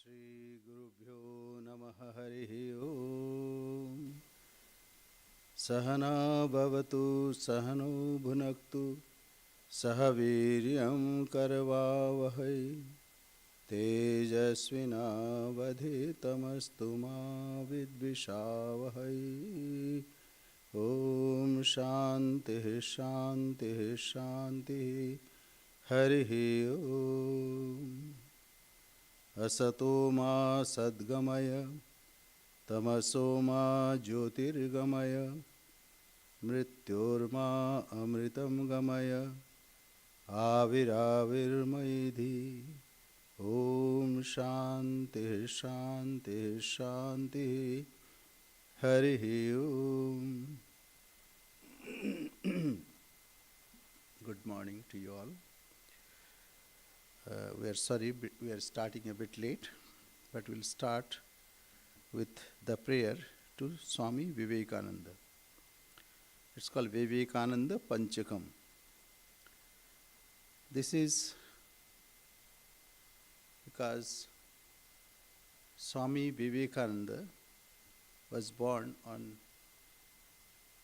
Shri Gurubhyo Namaha Harihi Om Sahana Bhavatu Sahano Bhunaktu Sahaviryam Karavavahai Tejasvinavadhitamastu ma vidvishavahai Om Shanti Shanti Shanti Harihi Om Asato ma sadgamaya tamaso ma jyotirgamaya mrityorma amritam gamaya aviravirmaidhi Om Shanti Shanti Shanti Harihi Om. Good morning to you all. We are sorry we are starting a bit late, but we'll start with the prayer to Swami Vivekananda. It's called Vivekananda Panchakam. This is because Swami Vivekananda was born on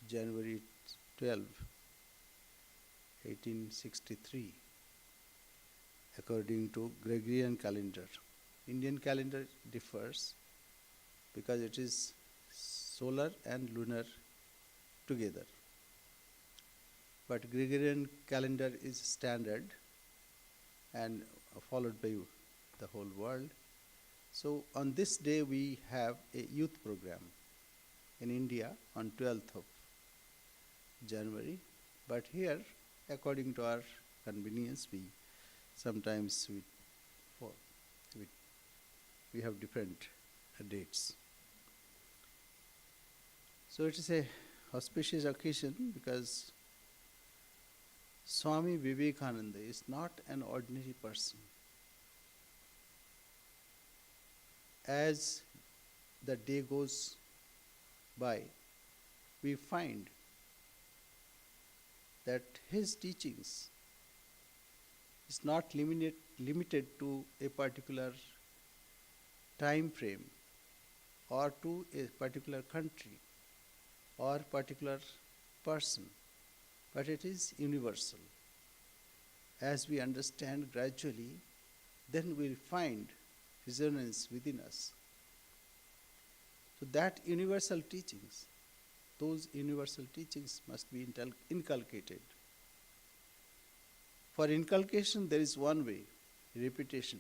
January 12, 1863. According to Gregorian calendar. Indian calendar differs because it is solar and lunar together. But Gregorian calendar is standard and followed by the whole world. So on this day we have a youth program in India on 12th of January. But here, according to our convenience, sometimes we have different dates. So it is a auspicious occasion because Swami Vivekananda is not an ordinary person. As the day goes by, we find that his teachings is not limited to a particular time frame or to a particular country or particular person, but it is universal. As we understand gradually, then we will find resonance within us. So that universal teachings, those universal teachings must be inculcated. For inculcation, there is one way, repetition.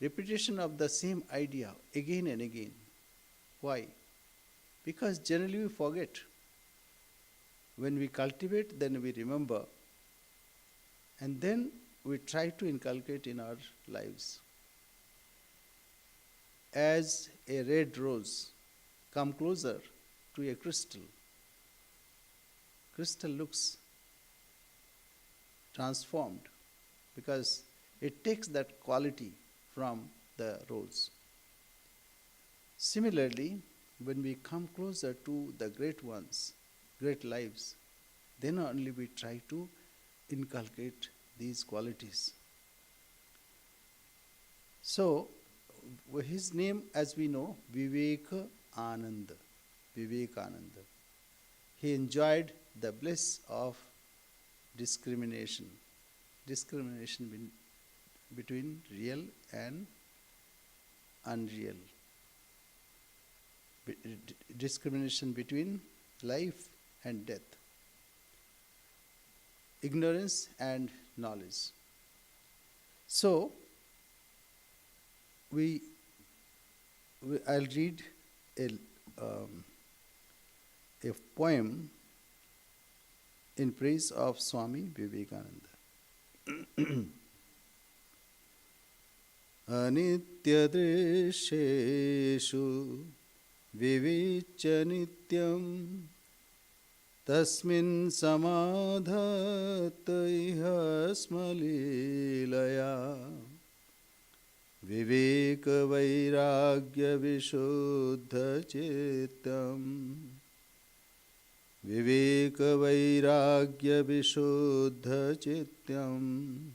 Repetition of the same idea again and again. Why? Because generally we forget. When we cultivate, then we remember. And then we try to inculcate in our lives. As a red rose comes closer to a crystal, crystal looks transformed because it takes that quality from the rose. Similarly, when we come closer to the great ones, great lives, then only we try to inculcate these qualities. So, his name, as we know, Vivekananda. Vivekananda. He enjoyed the bliss of discrimination between real and unreal, discrimination between life and death, ignorance and knowledge. So I'll read a poem in praise of Swami Vivekananda. Anityadrisheshu vivicha nityam tasmin samadhata iha smalilaya viveka vairagya vishuddha chitam Viveka Vairagya Vishuddha Chityam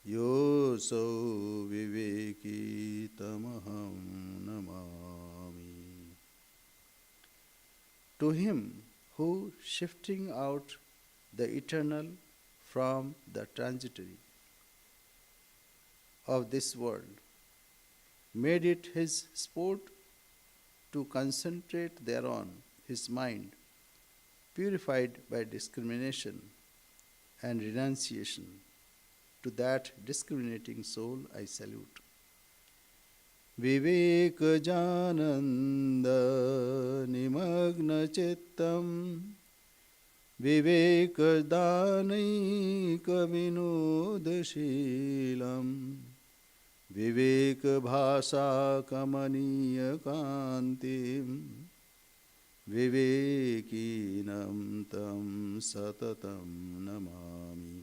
Yoso viveki tamaham namami. To him who, shifting out the eternal from the transitory of this world, made it his sport to concentrate thereon his mind, purified by discrimination and renunciation, to that discriminating soul I salute. Vivek Jananda Nimagna Chittam Vivek Danaika Vinodashilam Vivek Bhasa Kamaniya Kantim Vivekinam Tam Satatam Namami.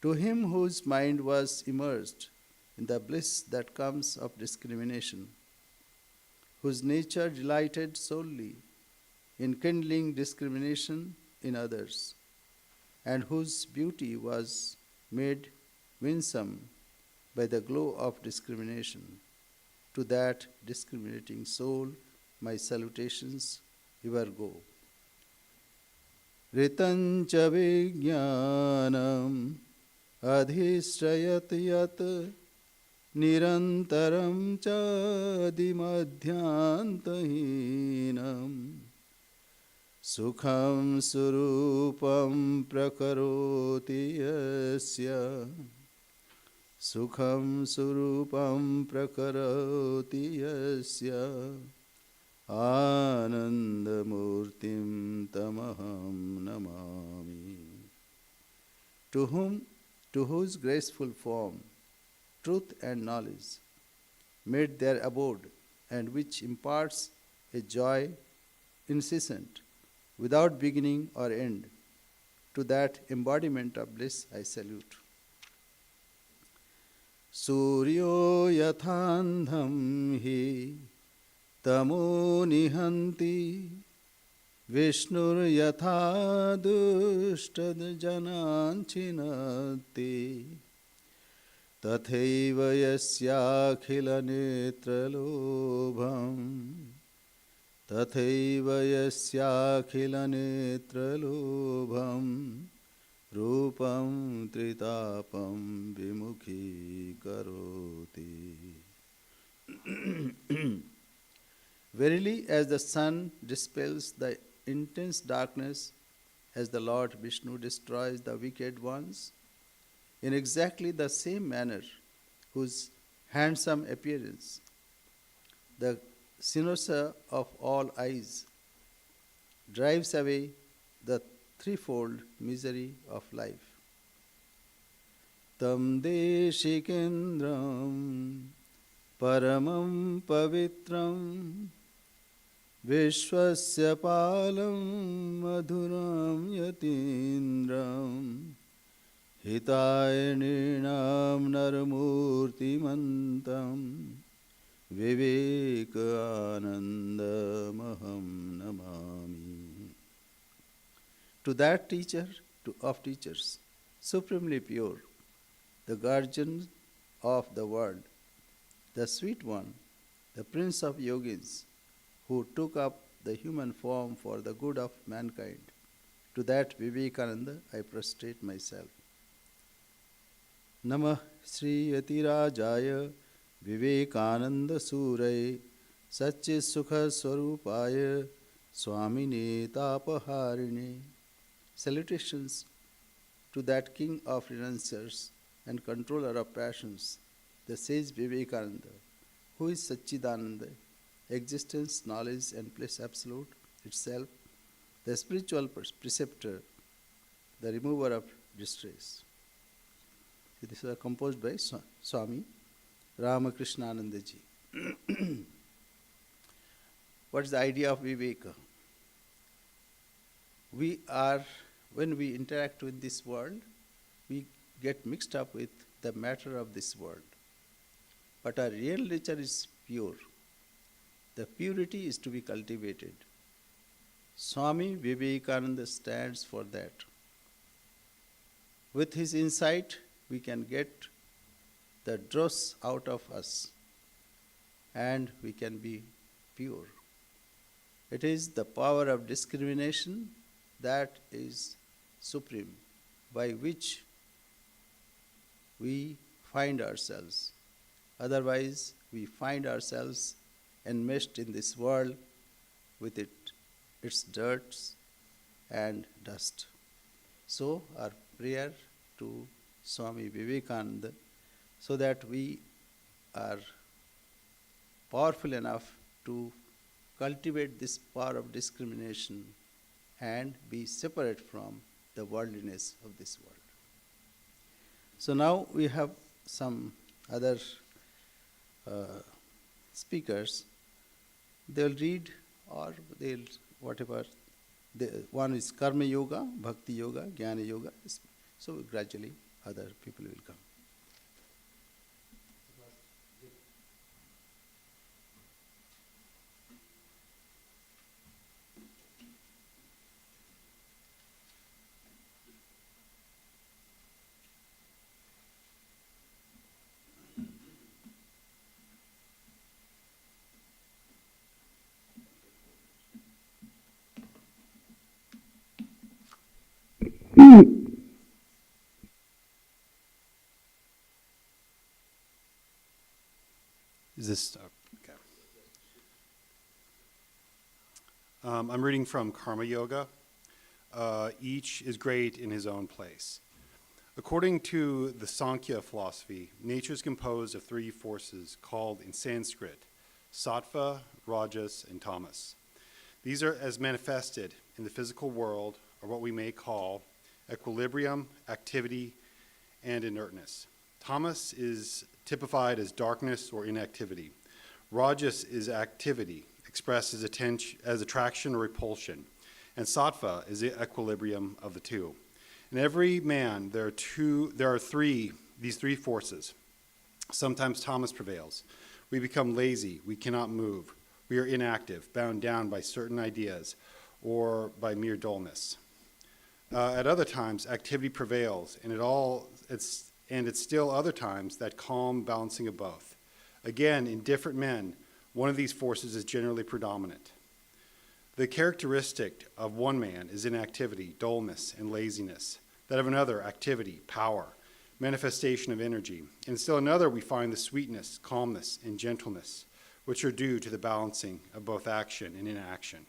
To him whose mind was immersed in the bliss that comes of discrimination, whose nature delighted solely in kindling discrimination in others, and whose beauty was made winsome by the glow of discrimination, to that discriminating soul my salutations ever go. Ritancha vijnanam adhishrayat yat nirantaram chadimadhyantahinam sukham surupam prakaroti yasya sukham surupam prakaroti yasya anandamurtim tamaham namami. To whose graceful form truth and knowledge made their abode, and which imparts a joy incessant, without beginning or end, to that embodiment of bliss I salute. Suryo yathandham hi tamo nihanti Vishnur yatha dushtad jananchinati tathaiva yasyakhila netralobham tathaiva yasyakhila netralobham rupam tritapam vimukhi karoti. Verily, as the sun dispels the intense darkness, as the Lord Vishnu destroys the wicked ones, in exactly the same manner, whose handsome appearance, the cynosure of all eyes, drives away the threefold misery of life. Tam deshikendram paramam pavitram Vishwasya palam madhuram yatindram hitayanam naramurti mantam vivekanandamaham namami. To that teacher of teachers, supremely pure, the guardian of the world, the sweet one, the prince of yogins, who took up the human form for the good of mankind, to that Vivekananda I prostrate myself. Namah Sri Yatirajaya Vivekananda Suray Satchit Sukha Swarupaya Swamine Tapaharine. Salutations to that king of renunciers and controller of passions, the sage Vivekananda, who is Satchidananda, existence, knowledge, and bliss absolute itself, the spiritual preceptor, the remover of distress. So this is composed by Swami Ramakrishnananda ji. What is the idea of Viveka? When we interact with this world, we get mixed up with the matter of this world. But our real nature is pure. The purity is to be cultivated. Swami Vivekananda stands for that. With his insight we can get the dross out of us and we can be pure. It is the power of discrimination that is supreme, by which we find ourselves. Otherwise, we find ourselves enmeshed in this world with its dirts and dust. So, our prayer to Swami Vivekananda, so that we are powerful enough to cultivate this power of discrimination and be separate from the worldliness of this world. So now we have some other speakers. They'll read or they'll whatever. One is Karma Yoga, Bhakti Yoga, Jnana Yoga. So gradually other people will come. Is this okay? I'm reading from Karma Yoga. Each is great in his own place. According to the Sankhya philosophy, nature is composed of three forces called in Sanskrit sattva, rajas, and tamas. These are, as manifested in the physical world, are what we may call equilibrium, activity, and inertness. Tamas is typified as darkness or inactivity. Rajas is activity, expressed as attraction or repulsion. And sattva is the equilibrium of the two. In every man, there are these three forces. Sometimes tamas prevails. We become lazy, we cannot move. We are inactive, bound down by certain ideas or by mere dullness. At other times, activity prevails, and it's still other times that calm balancing of both. Again, in different men, one of these forces is generally predominant. The characteristic of one man is inactivity, dullness, and laziness. That of another, activity, power, manifestation of energy. And still another, we find the sweetness, calmness, and gentleness, which are due to the balancing of both action and inaction.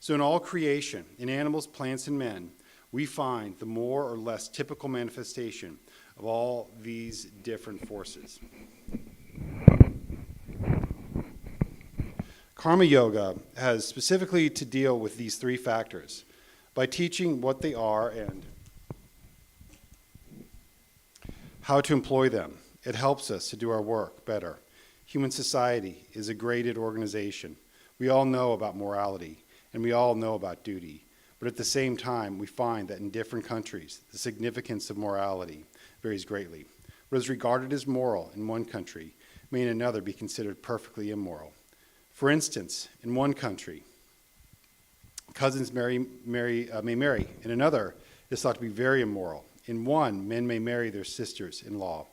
So in all creation, in animals, plants, and men, we find the more or less typical manifestation of all these different forces. Karma Yoga has specifically to deal with these three factors by teaching what they are and how to employ them. It helps us to do our work better. Human society is a graded organization. We all know about morality, and we all know about duty. But at the same time, we find that in different countries, the significance of morality varies greatly. What is regarded as moral in one country may in another be considered perfectly immoral. For instance, in one country, cousins may marry. In another, it is thought to be very immoral. In one, men may marry their sisters-in-law.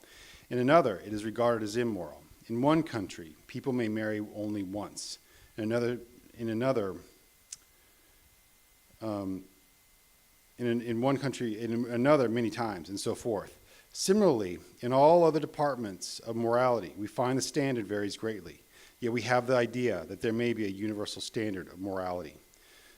In another, it is regarded as immoral. In one country, people may marry only once. In another, many times, and so forth. Similarly, in all other departments of morality, we find the standard varies greatly. Yet we have the idea that there may be a universal standard of morality.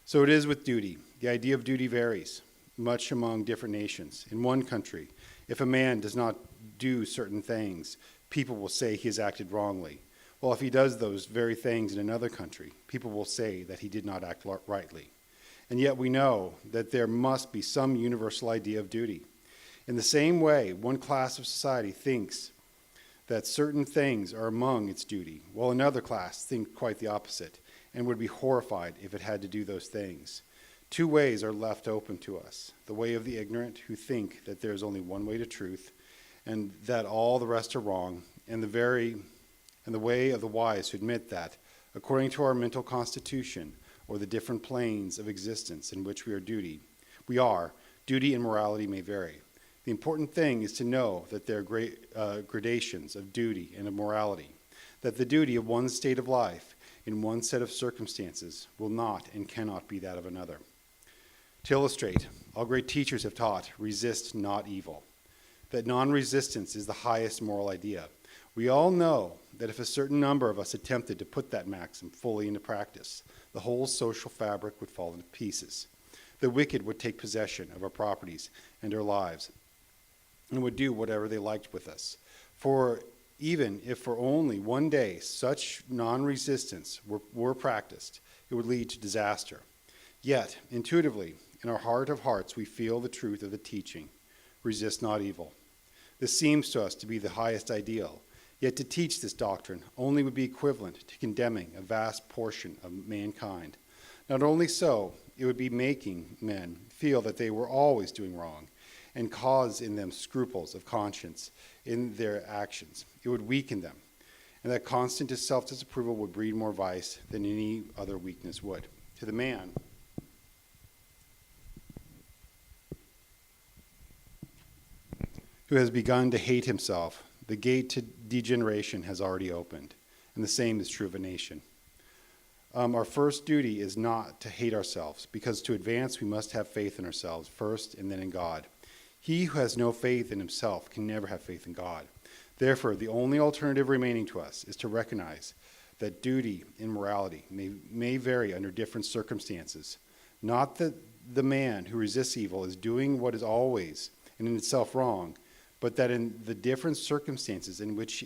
So it is with duty. The idea of duty varies much among different nations. In one country, if a man does not do certain things, people will say he has acted wrongly. Well, if he does those very things in another country, people will say that he did not act rightly. And yet we know that there must be some universal idea of duty. In the same way, one class of society thinks that certain things are among its duty, while another class thinks quite the opposite and would be horrified if it had to do those things. Two ways are left open to us: the way of the ignorant who think that there is only one way to truth and that all the rest are wrong, and the way of the wise who admit that, according to our mental constitution or the different planes of existence in which duty and morality may vary. The important thing is to know that there are gradations of duty and of morality, that the duty of one state of life in one set of circumstances will not and cannot be that of another. To illustrate, all great teachers have taught, resist not evil, that non-resistance is the highest moral idea. We all know that if a certain number of us attempted to put that maxim fully into practice, the whole social fabric would fall into pieces. The wicked would take possession of our properties and our lives and would do whatever they liked with us. For even if for only one day such non-resistance were practiced, it would lead to disaster. Yet, intuitively, in our heart of hearts, we feel the truth of the teaching, resist not evil. This seems to us to be the highest ideal, yet to teach this doctrine only would be equivalent to condemning a vast portion of mankind. Not only so, it would be making men feel that they were always doing wrong and cause in them scruples of conscience in their actions. It would weaken them, and that constant self-disapproval would breed more vice than any other weakness would. To the man who has begun to hate himself, the gate to degeneration has already opened, and the same is true of a nation. Our first duty is not to hate ourselves, because to advance we must have faith in ourselves first and then in God. He who has no faith in himself can never have faith in God. Therefore, the only alternative remaining to us is to recognize that duty and morality may vary under different circumstances. Not that the man who resists evil is doing what is always and in itself wrong, but that in the different circumstances in which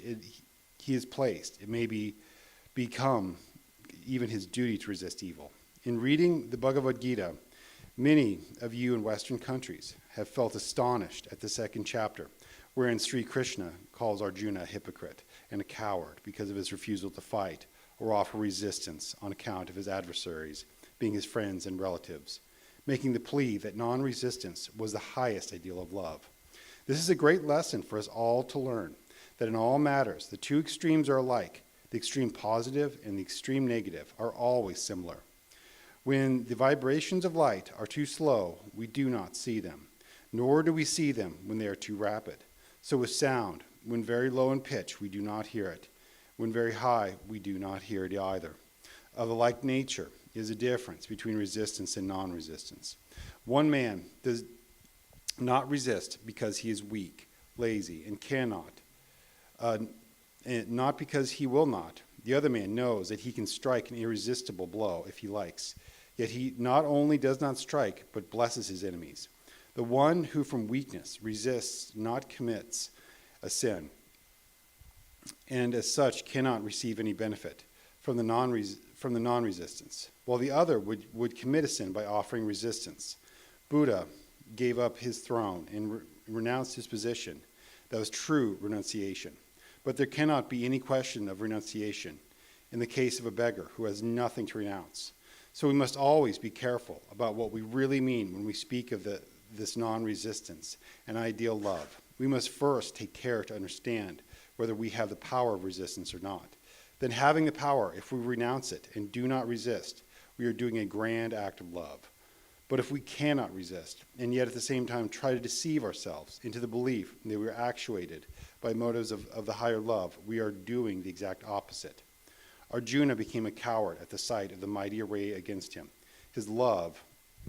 he is placed, it may become even his duty to resist evil. In reading the Bhagavad Gita, many of you in Western countries have felt astonished at the second chapter, wherein Sri Krishna calls Arjuna a hypocrite and a coward because of his refusal to fight or offer resistance on account of his adversaries being his friends and relatives, making the plea that non-resistance was the highest ideal of love. This is a great lesson for us all to learn, that in all matters, the two extremes are alike. The extreme positive and the extreme negative are always similar. When the vibrations of light are too slow, we do not see them, nor do we see them when they are too rapid. So with sound, when very low in pitch, we do not hear it. When very high, we do not hear it either. Of a like nature is a difference between resistance and non-resistance. One man does not resist because he is weak, lazy, and cannot, and not because he will not. The other man knows that he can strike an irresistible blow if he likes. Yet he not only does not strike, but blesses his enemies. The one who from weakness resists not commits a sin, and as such cannot receive any benefit from the non-resistance, while the other would commit a sin by offering resistance. Buddha gave up his throne and renounced his position. That was true renunciation. But there cannot be any question of renunciation in the case of a beggar who has nothing to renounce. So we must always be careful about what we really mean when we speak of this non-resistance and ideal love. We must first take care to understand whether we have the power of resistance or not. Then having the power, if we renounce it and do not resist, we are doing a grand act of love. But if we cannot resist, and yet at the same time try to deceive ourselves into the belief that we are actuated by motives of the higher love, we are doing the exact opposite. Arjuna became a coward at the sight of the mighty array against him. His love,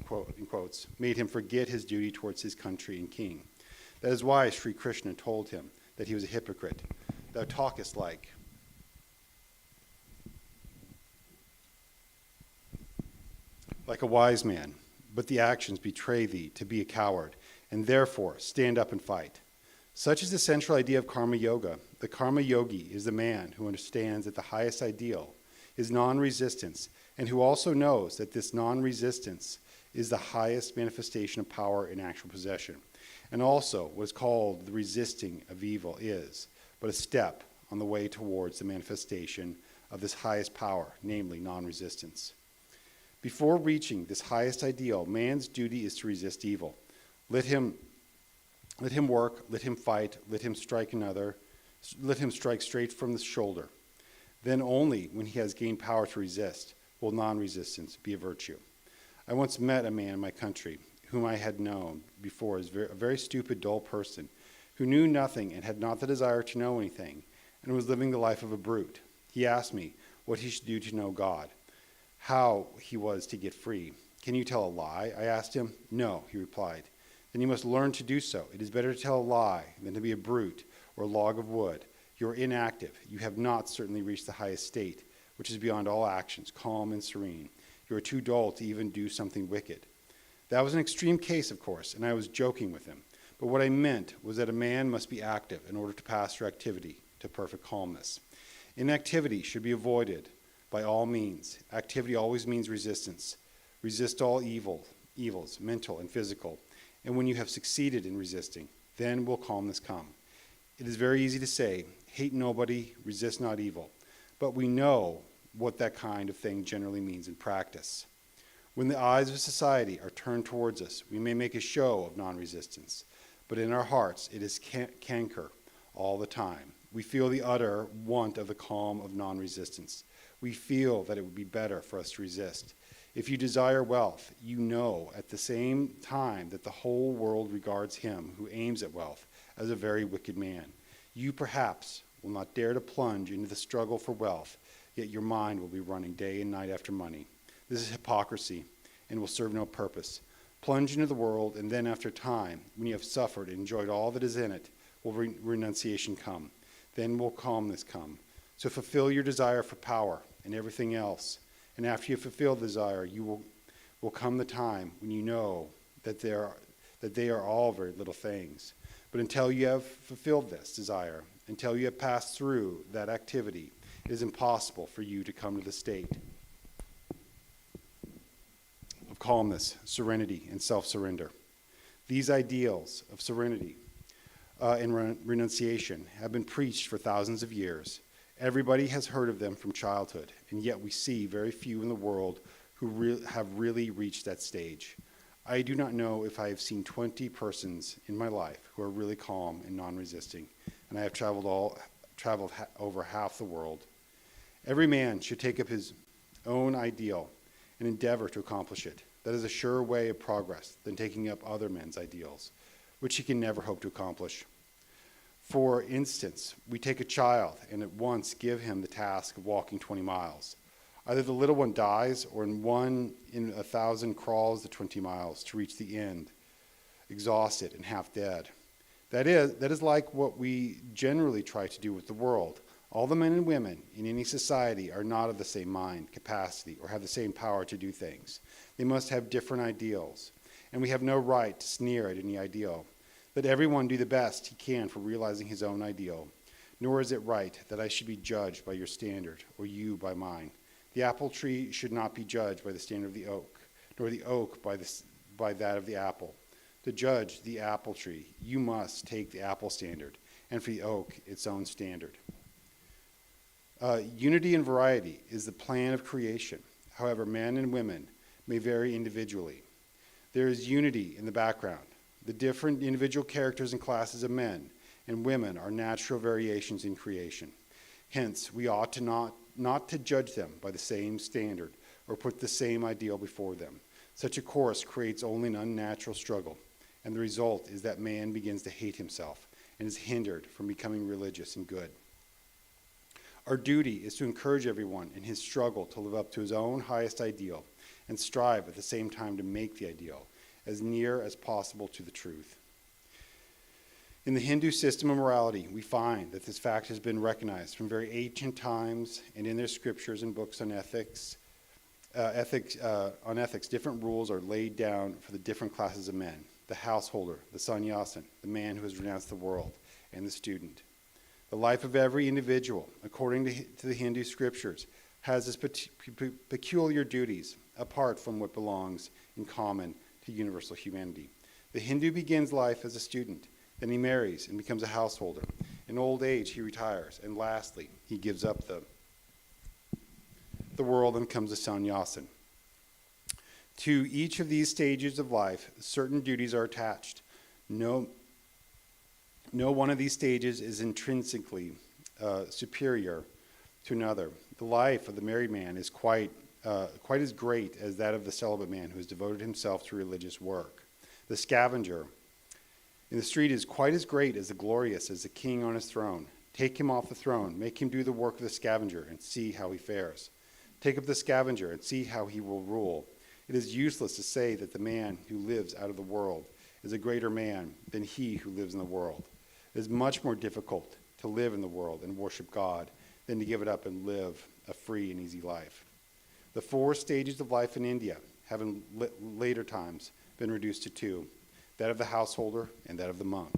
quote, in quotes, made him forget his duty towards his country and king. That is why Sri Krishna told him that he was a hypocrite. Thou talkest like a wise man, but the actions betray thee to be a coward, and therefore stand up and fight. Such is the central idea of karma yoga. The karma yogi is the man who understands that the highest ideal is non-resistance, and who also knows that this non-resistance is the highest manifestation of power in actual possession. And also, what is called the resisting of evil is but a step on the way towards the manifestation of this highest power, namely non-resistance. Before reaching this highest ideal, man's duty is to resist evil. Let him work, let him fight, let him strike another, let him strike straight from the shoulder. Then only when he has gained power to resist will non-resistance be a virtue. I once met a man in my country whom I had known before as a very stupid, dull person, who knew nothing and had not the desire to know anything, and was living the life of a brute. He asked me what he should do to know God, how he was to get free. Can you tell a lie? I asked him. No, he replied. Then you must learn to do so. It is better to tell a lie than to be a brute or a log of wood. You are inactive. You have not certainly reached the highest state, which is beyond all actions, calm and serene. You are too dull to even do something wicked. That was an extreme case, of course, and I was joking with him. But what I meant was that a man must be active in order to pass through activity to perfect calmness. Inactivity should be avoided by all means. Activity always means resistance. Resist all evils, mental and physical. And when you have succeeded in resisting, then will calmness come. It is very easy to say, hate nobody, resist not evil. But we know what that kind of thing generally means in practice. When the eyes of society are turned towards us, we may make a show of non-resistance, but in our hearts it is canker all the time. We feel the utter want of the calm of non-resistance. We feel that it would be better for us to resist. If you desire wealth, you know at the same time that the whole world regards him who aims at wealth as a very wicked man. You perhaps will not dare to plunge into the struggle for wealth, yet your mind will be running day and night after money. This is hypocrisy and will serve no purpose. Plunge into the world, and then after time, when you have suffered and enjoyed all that is in it, will renunciation come. Then will calmness come. So fulfill your desire for power and everything else. And after you have fulfilled the desire, will come the time when you know that they are all very little things. But until you have fulfilled this desire, until you have passed through that activity, it is impossible for you to come to the state of calmness, serenity, and self-surrender. These ideals of serenity and renunciation have been preached for thousands of years. Everybody has heard of them from childhood, and yet we see very few in the world who have really reached that stage. I do not know if I have seen 20 persons in my life who are really calm and non-resisting, and I have traveled over half the world. Every man should take up his own ideal and endeavor to accomplish it. That is a surer way of progress than taking up other men's ideals, which he can never hope to accomplish. For instance, we take a child and at once give him the task of walking 20 miles. Either the little one dies, or in 1 in 1,000 crawls the 20 miles to reach the end, exhausted and half dead. That is like what we generally try to do with the world. All the men and women in any society are not of the same mind, capacity, or have the same power to do things. They must have different ideals, and we have no right to sneer at any ideal. Let everyone do the best he can for realizing his own ideal. Nor is it right that I should be judged by your standard, or you by mine. The apple tree should not be judged by the standard of the oak, nor the oak by that of the apple. To judge the apple tree, you must take the apple standard, and for the oak, its own standard. Unity and variety is the plan of creation. However, men and women may vary individually. There is unity in the background. The different individual characters and classes of men and women are natural variations in creation. Hence, we ought to not to judge them by the same standard or put the same ideal before them. Such a course creates only an unnatural struggle, and the result is that man begins to hate himself and is hindered from becoming religious and good. Our duty is to encourage everyone in his struggle to live up to his own highest ideal and strive at the same time to make the ideal as near as possible to the truth. In the Hindu system of morality, we find that this fact has been recognized from very ancient times, and in their scriptures and books on ethics, different rules are laid down for the different classes of men: the householder, the sannyasin, the man who has renounced the world, and the student. The life of every individual, according to the Hindu scriptures, has its peculiar duties apart from what belongs in common to universal humanity. The Hindu begins life as a student, then he marries and becomes a householder. In old age, he retires, and lastly, he gives up the world and becomes a sannyasin. To each of these stages of life, certain duties are attached. No one of these stages is intrinsically superior to another. The life of the married man is quite as great as that of the celibate man who has devoted himself to religious work. the scavenger in the street is quite as great as the glorious as the king on his throne. Take him off the throne, make him do the work of the scavenger, and see how he fares. Take up the scavenger and see how he will rule. It is useless to say that the man who lives out of the world is a greater man than he who lives in the world. It is much more difficult to live in the world and worship God than to give it up and live a free and easy life. The 4 stages of life in India have in later times been reduced to 2, that of the householder and that of the monk.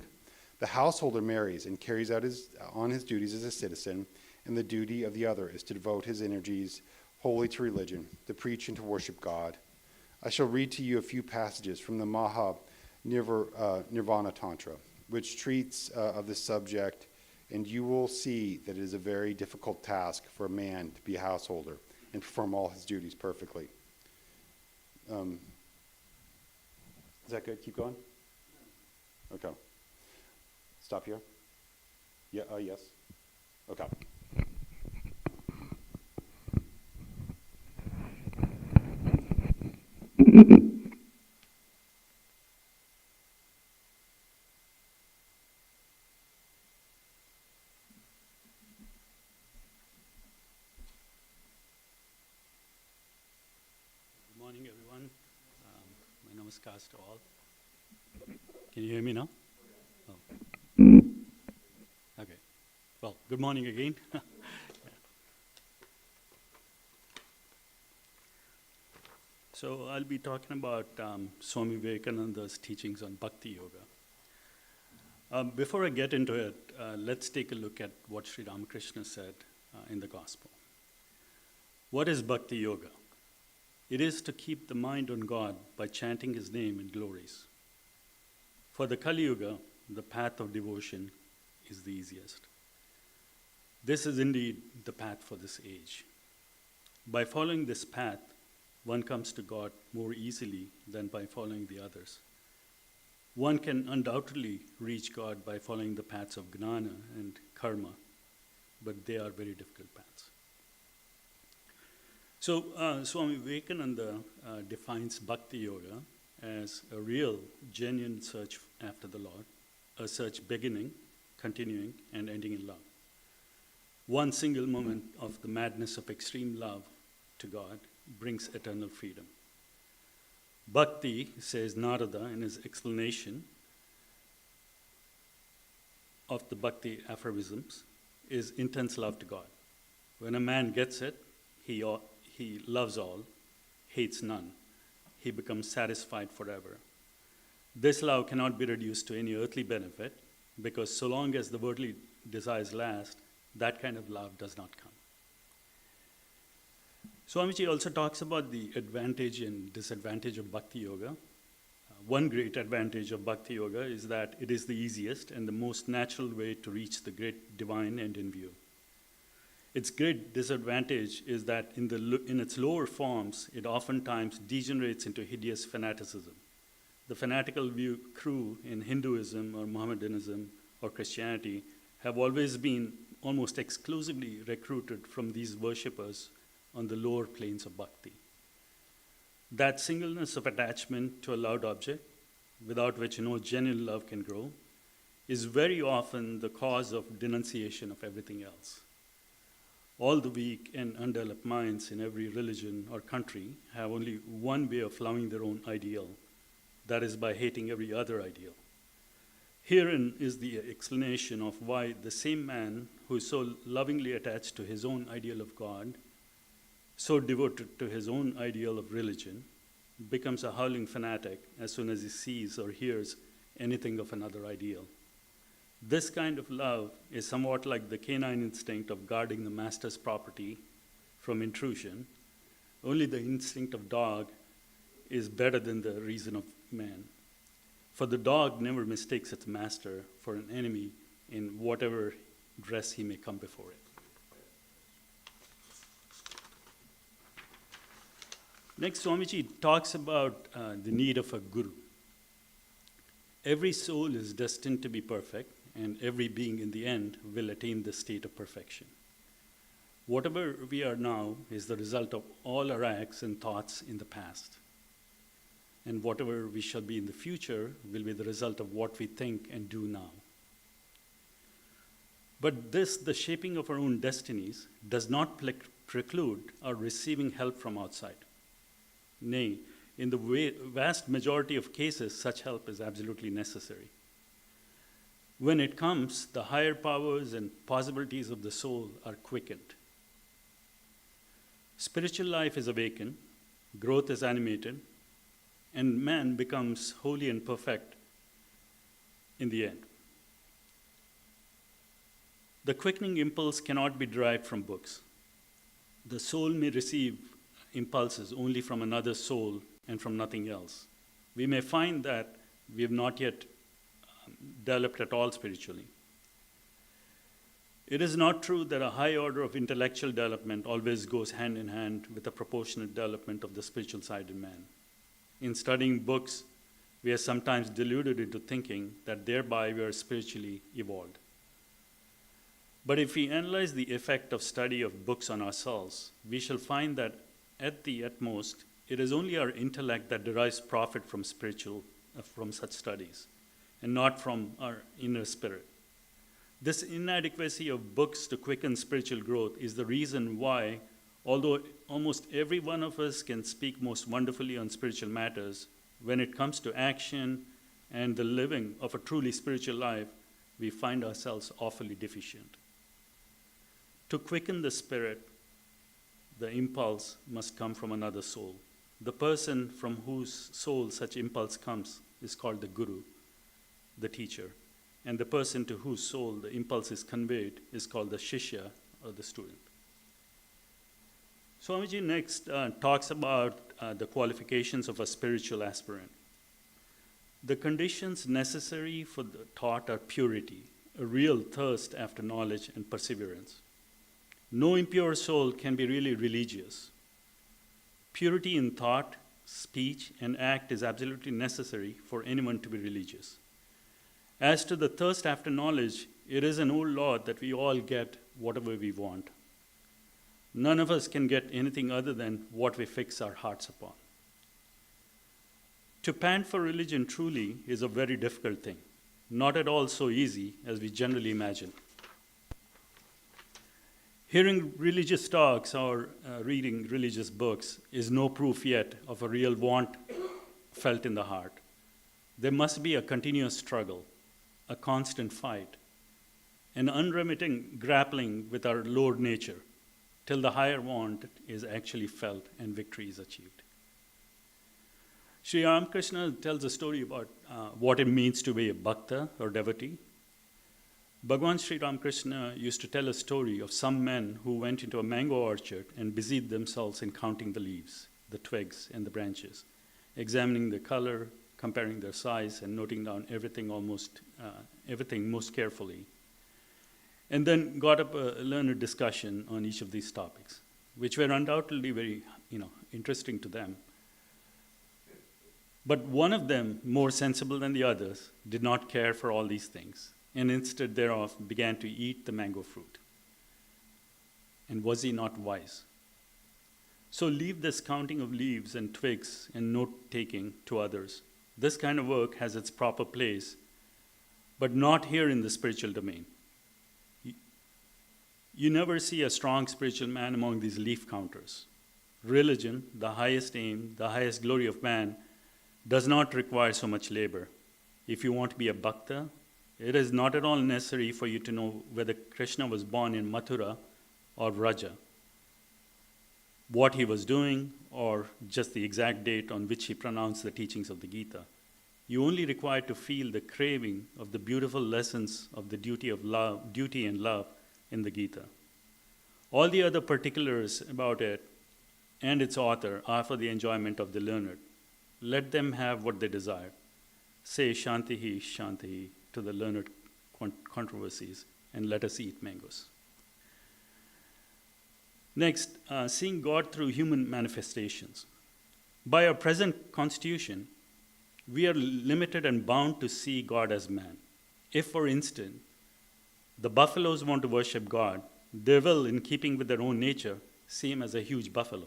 The householder marries and carries out his duties as a citizen, and the duty of the other is to devote his energies wholly to religion, to preach and to worship God. I shall read to you a few passages from the Nirvana Tantra, which treats of this subject, and you will see that it is a very difficult task for a man to be a householder and perform all his duties perfectly. Is that good? Keep going? Okay. Stop here? Yeah, yes. Okay. Good morning, everyone. Namaskar to all. Can you hear me now? Oh. Okay. Well, good morning again. Yeah. So I'll be talking about Swami Vivekananda's teachings on Bhakti Yoga. Before I get into it, let's take a look at what Sri Ramakrishna said in the Gospel. What is Bhakti Yoga? It is to keep the mind on God by chanting His name in glories. For the Kali Yuga, the path of devotion is the easiest. This is indeed the path for this age. By following this path, one comes to God more easily than by following the others. One can undoubtedly reach God by following the paths of gnana and karma, but they are very difficult paths. So Swami Vivekananda defines Bhakti Yoga as a real, genuine search after the Lord, a search beginning, continuing, and ending in love. One single moment of the madness of extreme love to God brings eternal freedom. Bhakti, says Narada in his explanation of the Bhakti aphorisms, is intense love to God. When a man gets it, he loves all, hates none. He becomes satisfied forever. This love cannot be reduced to any earthly benefit, because so long as the worldly desires last, that kind of love does not come. Swamiji also talks about the advantage and disadvantage of Bhakti Yoga. One great advantage of Bhakti Yoga is that it is the easiest and the most natural way to reach the great divine end in view. Its great disadvantage is that in its lower forms, it oftentimes degenerates into hideous fanaticism. The fanatical crew in Hinduism or Mohammedanism or Christianity have always been almost exclusively recruited from these worshippers on the lower planes of bhakti. That singleness of attachment to a loved object, without which no genuine love can grow, is very often the cause of denunciation of everything else. All the weak and undeveloped minds in every religion or country have only one way of loving their own ideal, that is by hating every other ideal. Herein is the explanation of why the same man who is so lovingly attached to his own ideal of God, so devoted to his own ideal of religion, becomes a howling fanatic as soon as he sees or hears anything of another ideal. This kind of love is somewhat like the canine instinct of guarding the master's property from intrusion. Only the instinct of dog is better than the reason of man. For the dog never mistakes its master for an enemy in whatever dress he may come before it. Next, Swamiji talks about the need of a guru. Every soul is destined to be perfect, and every being in the end will attain the state of perfection. Whatever we are now is the result of all our acts and thoughts in the past. and whatever we shall be in the future will be the result of what we think and do now. But this, the shaping of our own destinies, does not preclude our receiving help from outside. Nay, in the vast majority of cases, such help is absolutely necessary. When it comes, the higher powers and possibilities of the soul are quickened. Spiritual life is awakened, growth is animated, and man becomes holy and perfect in the end. The quickening impulse cannot be derived from books. The soul may receive impulses only from another soul and from nothing else. We may find that we have not yet developed at all spiritually. It is not true that a high order of intellectual development always goes hand in hand with a proportionate development of the spiritual side in man. In studying books, we are sometimes deluded into thinking that thereby we are spiritually evolved. But if we analyze the effect of study of books on ourselves, we shall find that at the utmost, it is only our intellect that derives profit from such studies, and not from our inner spirit. This inadequacy of books to quicken spiritual growth is the reason why, although almost every one of us can speak most wonderfully on spiritual matters, when it comes to action and the living of a truly spiritual life, we find ourselves awfully deficient. To quicken the spirit, the impulse must come from another soul. The person from whose soul such impulse comes is called the guru, the teacher, and the person to whose soul the impulse is conveyed is called the shishya, or the student. Swamiji next talks about the qualifications of a spiritual aspirant. The conditions necessary for the taught are purity, a real thirst after knowledge, and perseverance. No impure soul can be really religious. Purity in thought, speech, and act is absolutely necessary for anyone to be religious. As to the thirst after knowledge, it is an old law that we all get whatever we want. None of us can get anything other than what we fix our hearts upon. To pant for religion truly is a very difficult thing, not at all so easy as we generally imagine. Hearing religious talks or reading religious books is no proof yet of a real want felt in the heart. There must be a continuous struggle, a constant fight, an unremitting grappling with our lower nature till the higher want is actually felt and victory is achieved. Sri Ramakrishna tells a story about what it means to be a bhakta or devotee. Bhagwan Sri Ramakrishna used to tell a story of some men who went into a mango orchard and busied themselves in counting the leaves, the twigs, and the branches, examining the color, comparing their size, and noting down everything most carefully. And then got up a learned discussion on each of these topics, which were undoubtedly very interesting to them. But one of them, more sensible than the others, did not care for all these things, and instead thereof began to eat the mango fruit. And was he not wise? So leave this counting of leaves and twigs and note-taking to others. This kind of work has its proper place, but not here in the spiritual domain. You never see a strong spiritual man among these leaf counters. Religion, the highest aim, the highest glory of man, does not require so much labor. If you want to be a bhakta, it is not at all necessary for you to know whether Krishna was born in Mathura or Vraja, what he was doing, or just the exact date on which he pronounced the teachings of the Gita. You only require to feel the craving of the beautiful lessons of the duty and love in the Gita. All the other particulars about it and its author are for the enjoyment of the learned. Let them have what they desire. Say Shantihi, Shantihi to the learned controversies, and let us eat mangoes. Next, seeing God through human manifestations. By our present constitution, we are limited and bound to see God as man. If, for instance, the buffaloes want to worship God, they will, in keeping with their own nature, see him as a huge buffalo.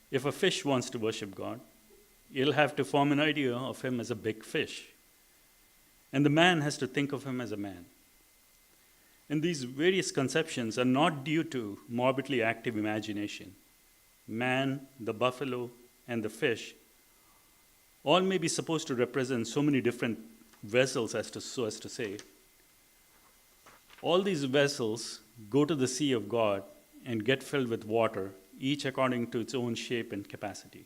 If a fish wants to worship God, he'll have to form an idea of him as a big fish. And the man has to think of him as a man. And these various conceptions are not due to morbidly active imagination. Man, the buffalo, and the fish all may be supposed to represent so many different vessels, so as to say. All these vessels go to the sea of God and get filled with water, each according to its own shape and capacity.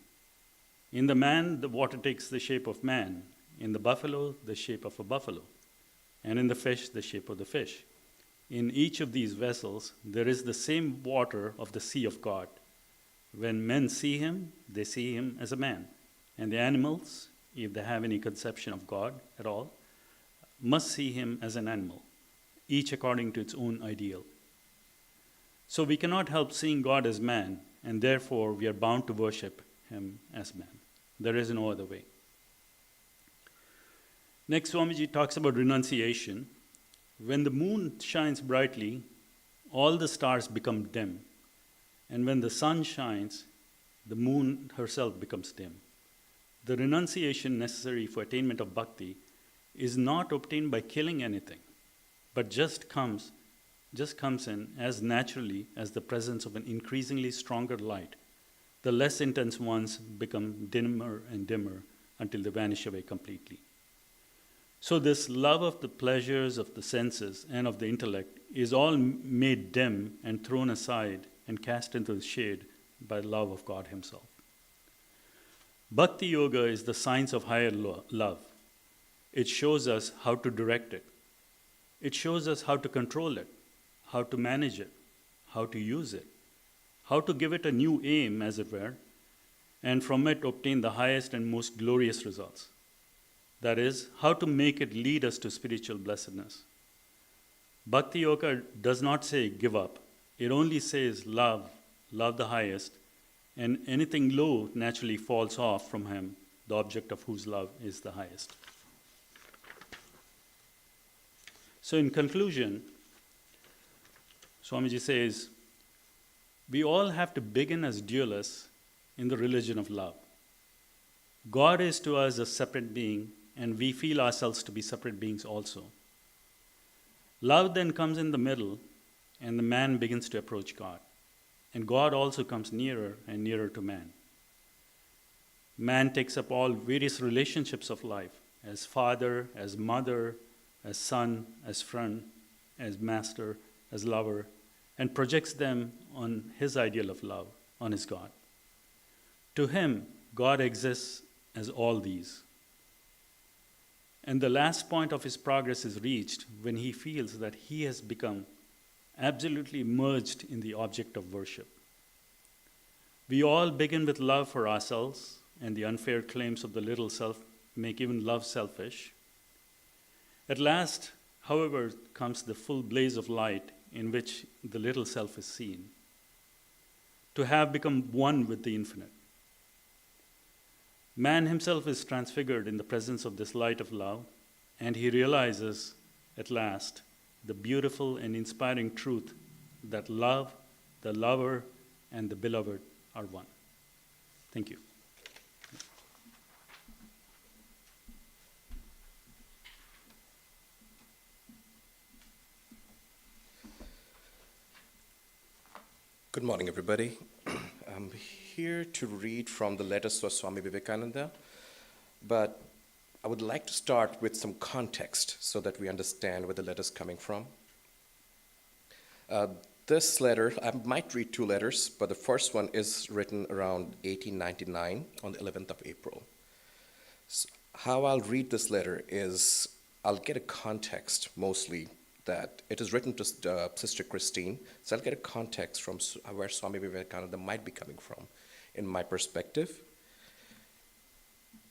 In the man, the water takes the shape of man. In the buffalo, the shape of a buffalo. And in the fish, the shape of the fish. In each of these vessels, there is the same water of the sea of God. When men see him, they see him as a man. And the animals, if they have any conception of God at all, must see him as an animal, each according to its own ideal. So we cannot help seeing God as man, and therefore we are bound to worship him as man. There is no other way. Next, Swamiji talks about renunciation. When the moon shines brightly, all the stars become dim. And when the sun shines, the moon herself becomes dim. The renunciation necessary for attainment of bhakti is not obtained by killing anything, but just comes in as naturally as the presence of an increasingly stronger light. The less intense ones become dimmer and dimmer until they vanish away completely. So this love of the pleasures of the senses and of the intellect is all made dim and thrown aside and cast into the shade by love of God himself. Bhakti Yoga is the science of higher love. It shows us how to direct it. It shows us how to control it, how to manage it, how to use it, how to give it a new aim, as it were, and from it obtain the highest and most glorious results. That is, how to make it lead us to spiritual blessedness. Bhakti Yoga does not say give up. It only says love the highest, and anything low naturally falls off from him, the object of whose love is the highest. So in conclusion, Swamiji says, we all have to begin as dualists in the religion of love. God is to us a separate being, and we feel ourselves to be separate beings also. Love then comes in the middle, and the man begins to approach God. And God also comes nearer and nearer to man. Man takes up all various relationships of life, as father, as mother, as son, as friend, as master, as lover, and projects them on his ideal of love, on his God. To him, God exists as all these. And the last point of his progress is reached when he feels that he has become absolutely merged in the object of worship. We all begin with love for ourselves, and the unfair claims of the little self make even love selfish. At last, however, comes the full blaze of light in which the little self is seen, to have become one with the infinite. Man himself is transfigured in the presence of this light of love, and he realizes at last the beautiful and inspiring truth that love, the lover, and the beloved are one. Thank you. Good morning, everybody. I'm here to read from the letters of Swami Vivekananda, but I would like to start with some context so that we understand where the letter is coming from. This letter, I might read two letters, but the first one is written around 1899 on the 11th of April. So how I'll read this letter is I'll get a context mostly that it is written to Sister Christine, so I'll get a context from where Swami Vivekananda might be coming from in my perspective.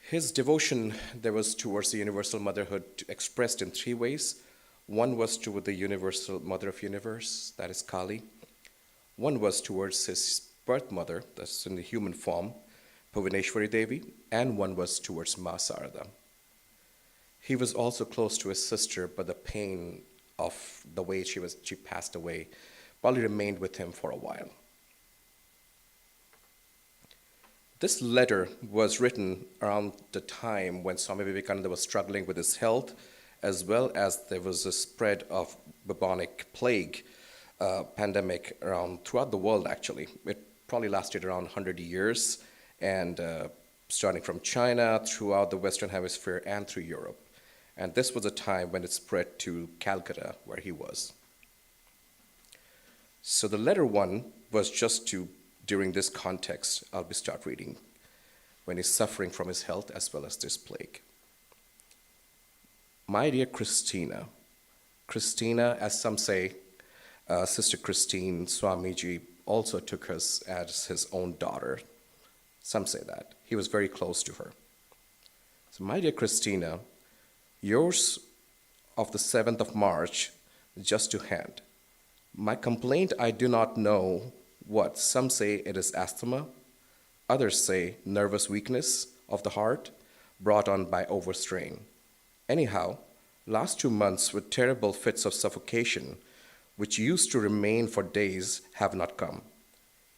His devotion there was towards the universal motherhood expressed in three ways. One was toward the universal mother of universe, that is Kali. One was towards his birth mother, that's in the human form, Bhuvaneshwari Devi, and one was towards Ma Sarada. He was also close to his sister, but the pain of the way she passed away probably remained with him for a while. This letter was written around the time when Swami Vivekananda was struggling with his health, as well as there was a spread of bubonic plague pandemic around throughout the world, actually. It probably lasted around 100 years, and starting from China, throughout the Western Hemisphere, and through Europe. And this was a time when it spread to Calcutta, where he was. So the letter one was just to, during this context, I'll be start reading, when he's suffering from his health as well as this plague. My dear Christina, Christina, as some say, Sister Christine, Swamiji also took us as his own daughter. Some say that. He was very close to her. So, my dear Christina, yours of the 7th of March, just to hand. My complaint, I do not know what. Some say it is asthma. Others say nervous weakness of the heart brought on by overstrain. Anyhow, last 2 months with terrible fits of suffocation, which used to remain for days, have not come.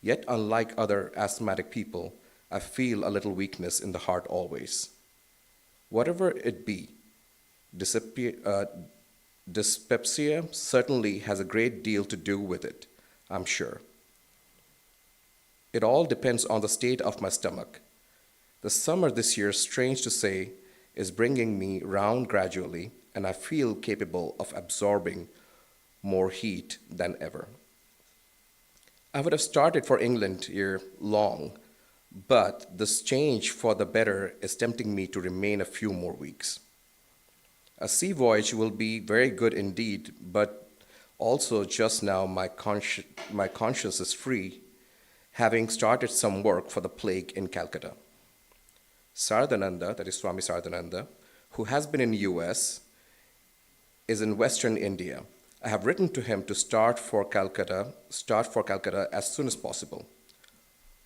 Yet, unlike other asthmatic people, I feel a little weakness in the heart always. Whatever it be, dyspepsia certainly has a great deal to do with it, I'm sure. It all depends on the state of my stomach. The summer this year, strange to say, is bringing me round gradually, and I feel capable of absorbing more heat than ever. I would have started for England ere long, but this change for the better is tempting me to remain a few more weeks. A sea voyage will be very good indeed, but also just now my conscience is free, having started some work for the plague in Calcutta. Sardhananda, that is Swami Sardhananda, who has been in the US, is in Western India. I have written to him to start for Calcutta as soon as possible.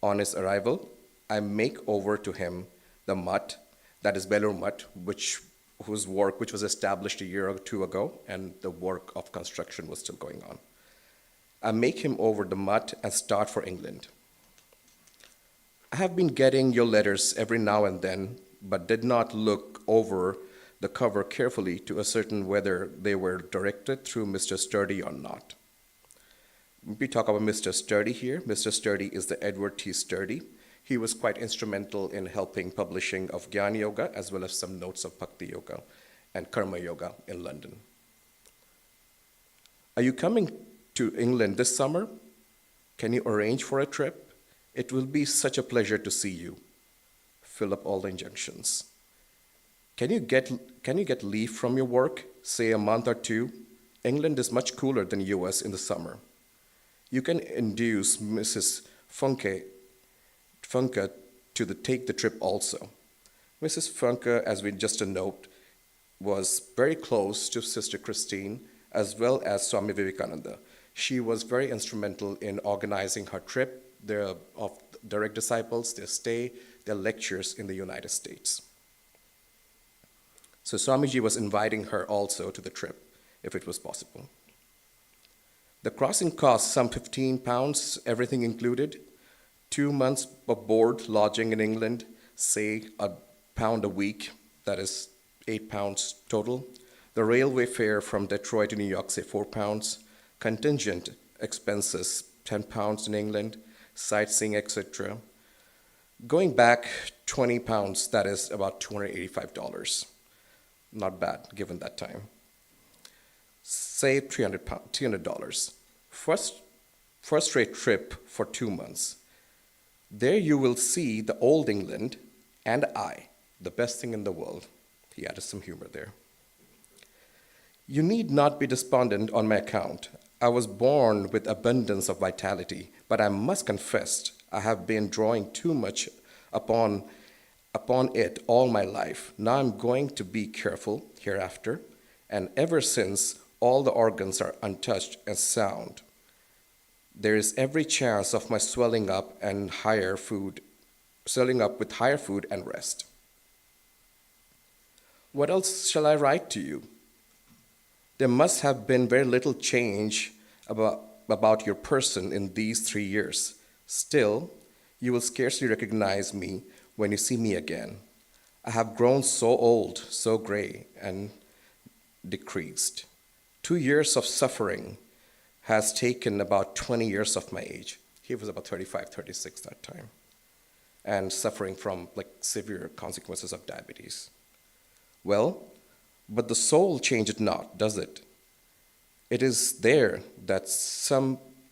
On his arrival, I make over to him the mutt, that is Belur Mutt, which was established a year or two ago, and the work of construction was still going on. I make him over the mutt and start for England. I have been getting your letters every now and then, but did not look over the cover carefully to ascertain whether they were directed through Mr. Sturdy or not. We talk about Mr. Sturdy here. Mr. Sturdy is the Edward T. Sturdy. He was quite instrumental in helping publishing of Jnana Yoga as well as some notes of Bhakti Yoga and Karma Yoga in London. Are you coming to England this summer? Can you arrange for a trip? It will be such a pleasure to see you. Fill up all the injunctions. Can you get leave from your work, say a month or two? England is much cooler than US in the summer. You can induce Mrs. Funke to take the trip also. Mrs. Funke, as we just a note, was very close to Sister Christine as well as Swami Vivekananda. She was very instrumental in organizing her trip, of direct disciples, their stay, their lectures in the United States. So Swamiji was inviting her also to the trip, if it was possible. The crossing cost some £15, everything included. 2 months of board, lodging in England, say £1 a week, that is £8 total. The railway fare from Detroit to New York, say £4. Contingent expenses, £10 in England, sightseeing, etc. Going back £20, that is about $285. Not bad, given that time. Say $300. First rate trip for 2 months. There you will see the old England and I, the best thing in the world. He added some humor there. You need not be despondent on my account. I was born with abundance of vitality, but I must confess I have been drawing too much upon it all my life. Now I'm going to be careful hereafter, and ever since all the organs are untouched and sound, there is every chance of my swelling up with higher food and rest. What else shall I write to you? There must have been very little change about your person in these 3 years. Still, You will scarcely recognize me when you see me again. I have grown so old, so gray, and decreased. 2 years of suffering has taken about 20 years of my age. He was about 35, 36 that time, and suffering from like severe consequences of diabetes. Well, but the soul changeth not, does it? It is there that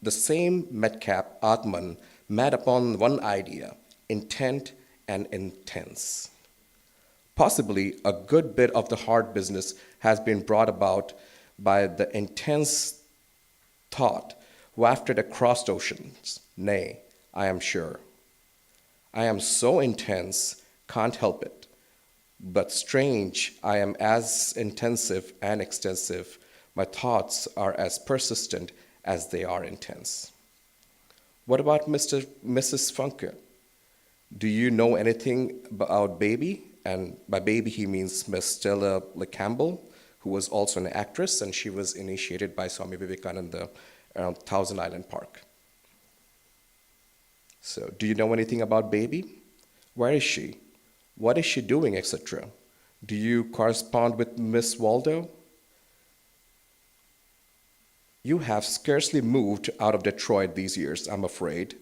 the same madcap Atman mad upon one idea, intent and intense. Possibly a good bit of the hard business has been brought about by the intense thought wafted across oceans. Nay, I am sure. I am so intense, can't help it. But strange, I am as intensive and extensive. My thoughts are as persistent as they are intense. What about Mrs. Funke? Do you know anything about Baby? And by Baby, he means Miss Stella Campbell, who was also an actress, and she was initiated by Swami Vivekananda around Thousand Island Park. So, do you know anything about Baby? Where is she? What is she doing, etc.? Do you correspond with Miss Waldo? You have scarcely moved out of Detroit these years, I'm afraid.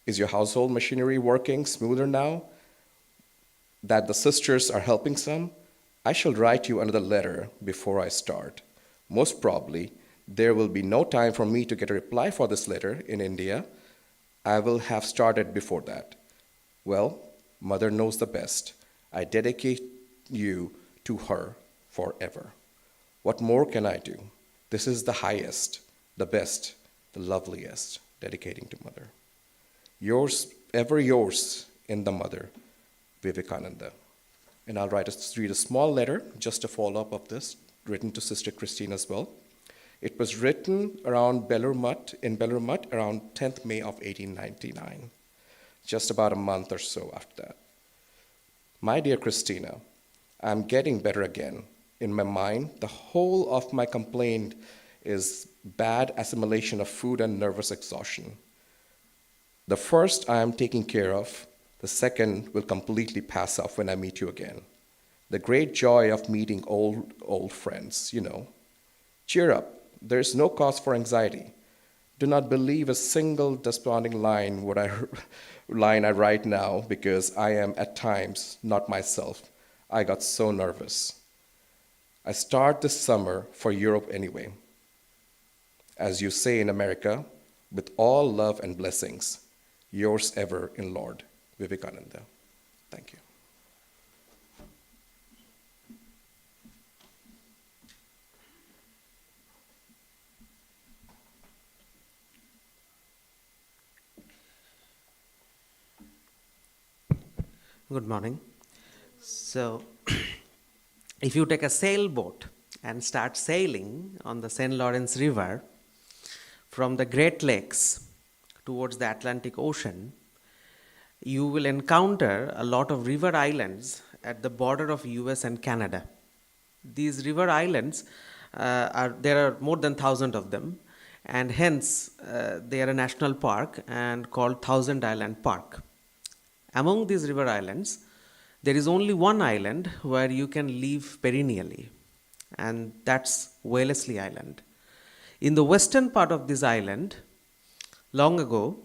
Is your household machinery working smoother now that the sisters are helping some? I shall write you another letter before I start. Most probably, there will be no time for me to get a reply for this letter in India. I will have started before that. Well, Mother knows the best. I dedicate you to her forever. What more can I do? This is the highest, the best, the loveliest, dedicating to Mother. Yours, ever yours, in the Mother, Vivekananda. And I'll read a small letter, just a follow-up of this, written to Sister Christine as well. It was written around in Bellermut, around 10th May of 1899, just about a month or so after that. My dear Christina, I'm getting better again. In my mind, the whole of my complaint is bad assimilation of food and nervous exhaustion. The first I am taking care of, the second will completely pass off when I meet you again. The great joy of meeting old friends, you know. Cheer up, there is no cause for anxiety. Do not believe a single desponding line I write now, because I am at times not myself. I got so nervous. I start this summer for Europe anyway. As you say in America, with all love and blessings, yours ever in Lord, Vivekananda. Thank you. Good morning. So, if you take a sailboat and start sailing on the St. Lawrence River from the Great Lakes towards the Atlantic Ocean, you will encounter a lot of river islands at the border of US and Canada. These river islands, there are more than 1,000 of them, and hence they are a national park and called Thousand Island Park. Among these river islands, there is only one island where you can live perennially, and that's Wellesley Island. In the western part of this island, long ago,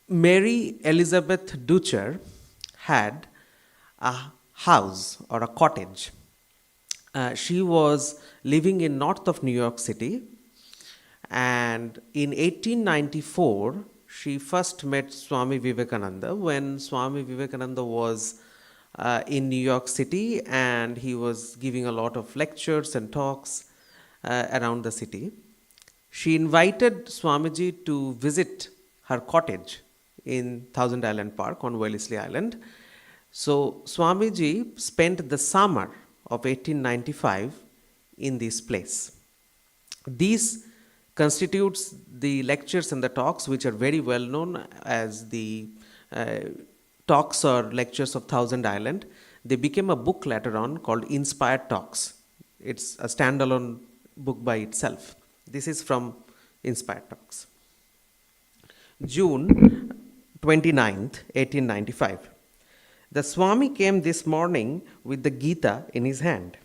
Mary Elizabeth Dutcher had a house or a cottage. She was living in north of New York City, and in 1894, she first met Swami Vivekananda when Swami Vivekananda was in New York City, and he was giving a lot of lectures and talks around the city. She invited Swamiji to visit her cottage in Thousand Island Park on Wellesley Island. So Swamiji spent the summer of 1895 in this place. These constitutes the lectures and the talks, which are very well known as the talks or lectures of Thousand Island. They became a book later on called Inspired Talks. It's a standalone book by itself. This is from Inspired Talks. June 29th, 1895. The Swami came this morning with the Gita in his hand.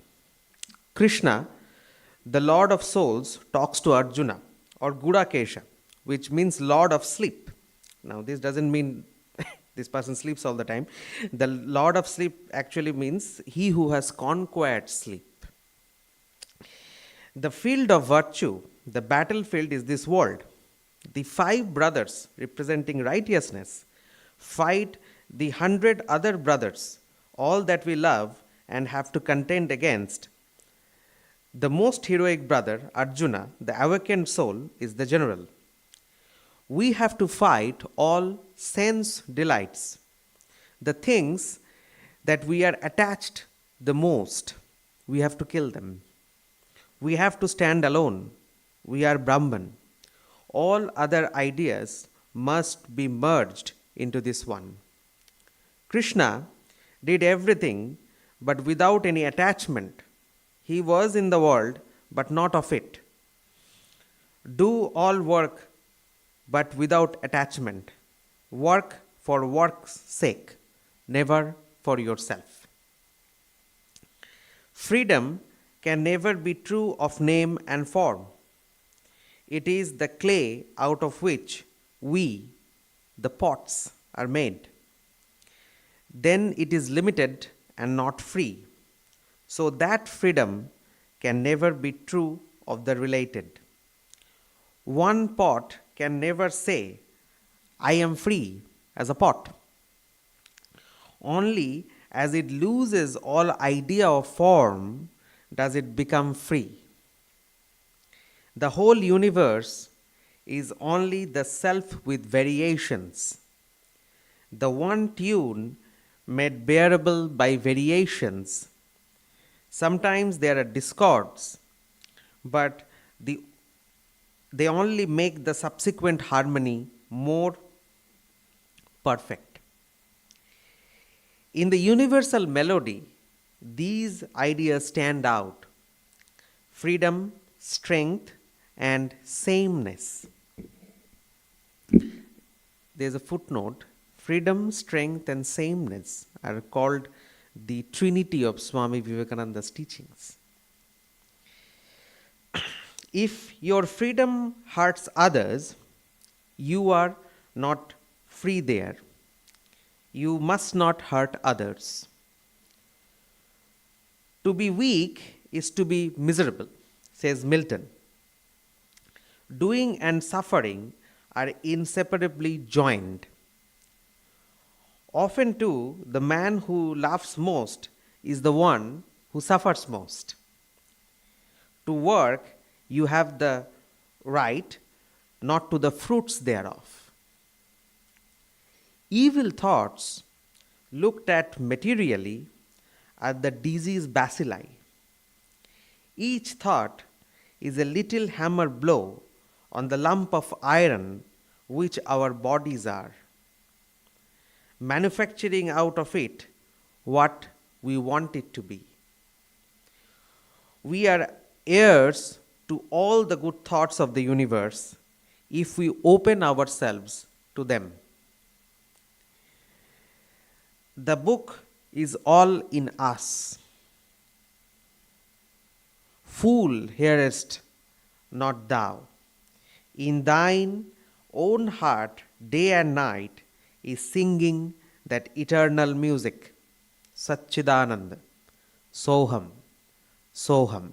Krishna, the Lord of Souls, talks to Arjuna or Gudakesha, which means Lord of Sleep. Now, this doesn't mean this person sleeps all the time. The Lord of Sleep actually means he who has conquered sleep. The field of virtue, the battlefield, is this world. The 5 brothers representing righteousness fight the 100 other brothers, all that we love and have to contend against. The most heroic brother, Arjuna, the awakened soul, is the general. We have to fight all sense delights, the things that we are attached the most. We have to kill them. We have to stand alone. We are Brahman. All other ideas must be merged into this one. Krishna did everything but without any attachment. He was in the world but not of it. Do all work but without attachment. Work for work's sake, never for yourself. Freedom can never be true of name and form. It is the clay out of which we, the pots, are made. Then it is limited and not free. So that freedom can never be true of the related. One pot can never say, I am free as a pot. Only as it loses all idea of form does it become free. The whole universe is only the self with variations. The one tune made bearable by variations. Sometimes there are discords, but they only make the subsequent harmony more perfect. In the universal melody, these ideas stand out: freedom, strength, and sameness. There's a footnote. Freedom, strength, and sameness are called the trinity of Swami Vivekananda's teachings. If your freedom hurts others, you are not free there. You must not hurt others. To be weak is to be miserable, says Milton. Doing and suffering are inseparably joined. Often, too, the man who laughs most is the one who suffers most. To work, you have the right, not to the fruits thereof. Evil thoughts, looked at materially, are the disease bacilli. Each thought is a little hammer blow on the lump of iron which our bodies are, manufacturing out of it what we want it to be. We are heirs to all the good thoughts of the universe if we open ourselves to them. The book is all in us. Fool, hearest not thou. In thine own heart, day and night, is singing that eternal music, Satchidananda, Soham, Soham,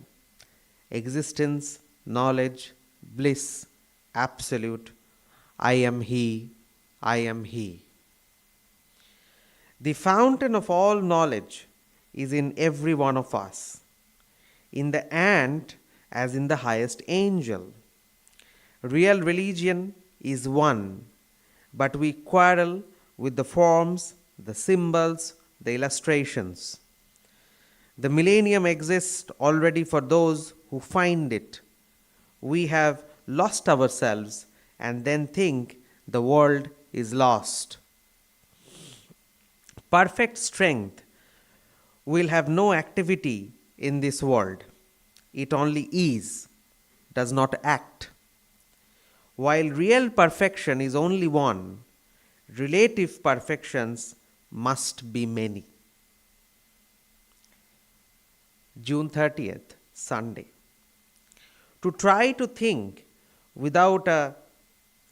existence, knowledge, bliss, absolute, I am He, I am He. The fountain of all knowledge is in every one of us, in the ant as in the highest angel. Real religion is one, but we quarrel with the forms, the symbols, the illustrations. The millennium exists already for those who find it. We have lost ourselves and then think the world is lost. Perfect strength will have no activity in this world. It only is, does not act. While real perfection is only one, relative perfections must be many. June 30th, Sunday. To try to think without a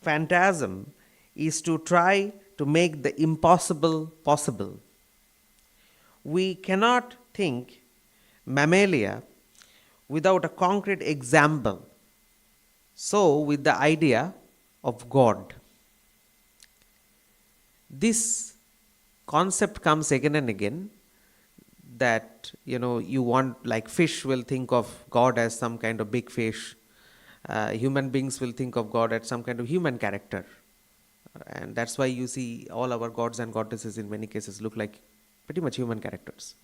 phantasm is to try to make the impossible possible. We cannot think mammalia without a concrete example. So, with the idea of God. This concept comes again and again, that you want, like fish will think of God as some kind of big fish, human beings will think of God as some kind of human character, and that's why you see all our gods and goddesses in many cases look like pretty much human characters.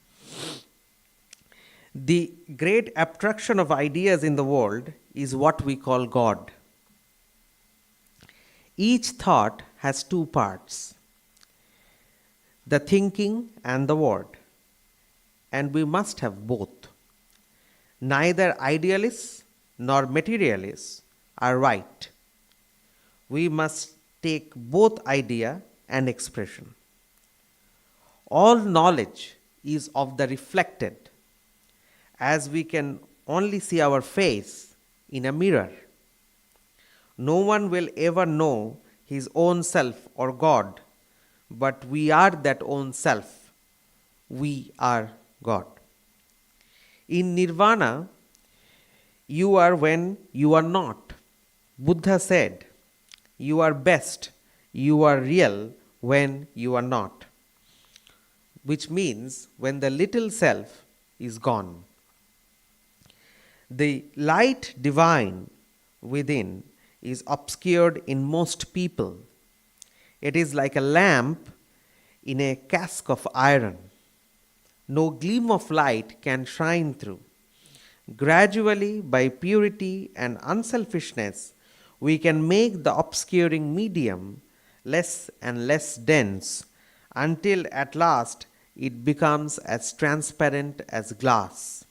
The great abstraction of ideas in the world is what we call God. Each thought has two parts, the thinking and the word, and we must have both. Neither idealists nor materialists are right. We must take both idea and expression. All knowledge is of the reflected, as we can only see our face in a mirror. No one will ever know his own self or God, but we are that own self. We are God. In nirvana, you are when you are not. Buddha said, you are best, you are real when you are not, which means when the little self is gone. The light divine within is obscured in most people. It is like a lamp in a cask of iron. No gleam of light can shine through. Gradually, by purity and unselfishness, we can make the obscuring medium less and less dense, until at last it becomes as transparent as glass.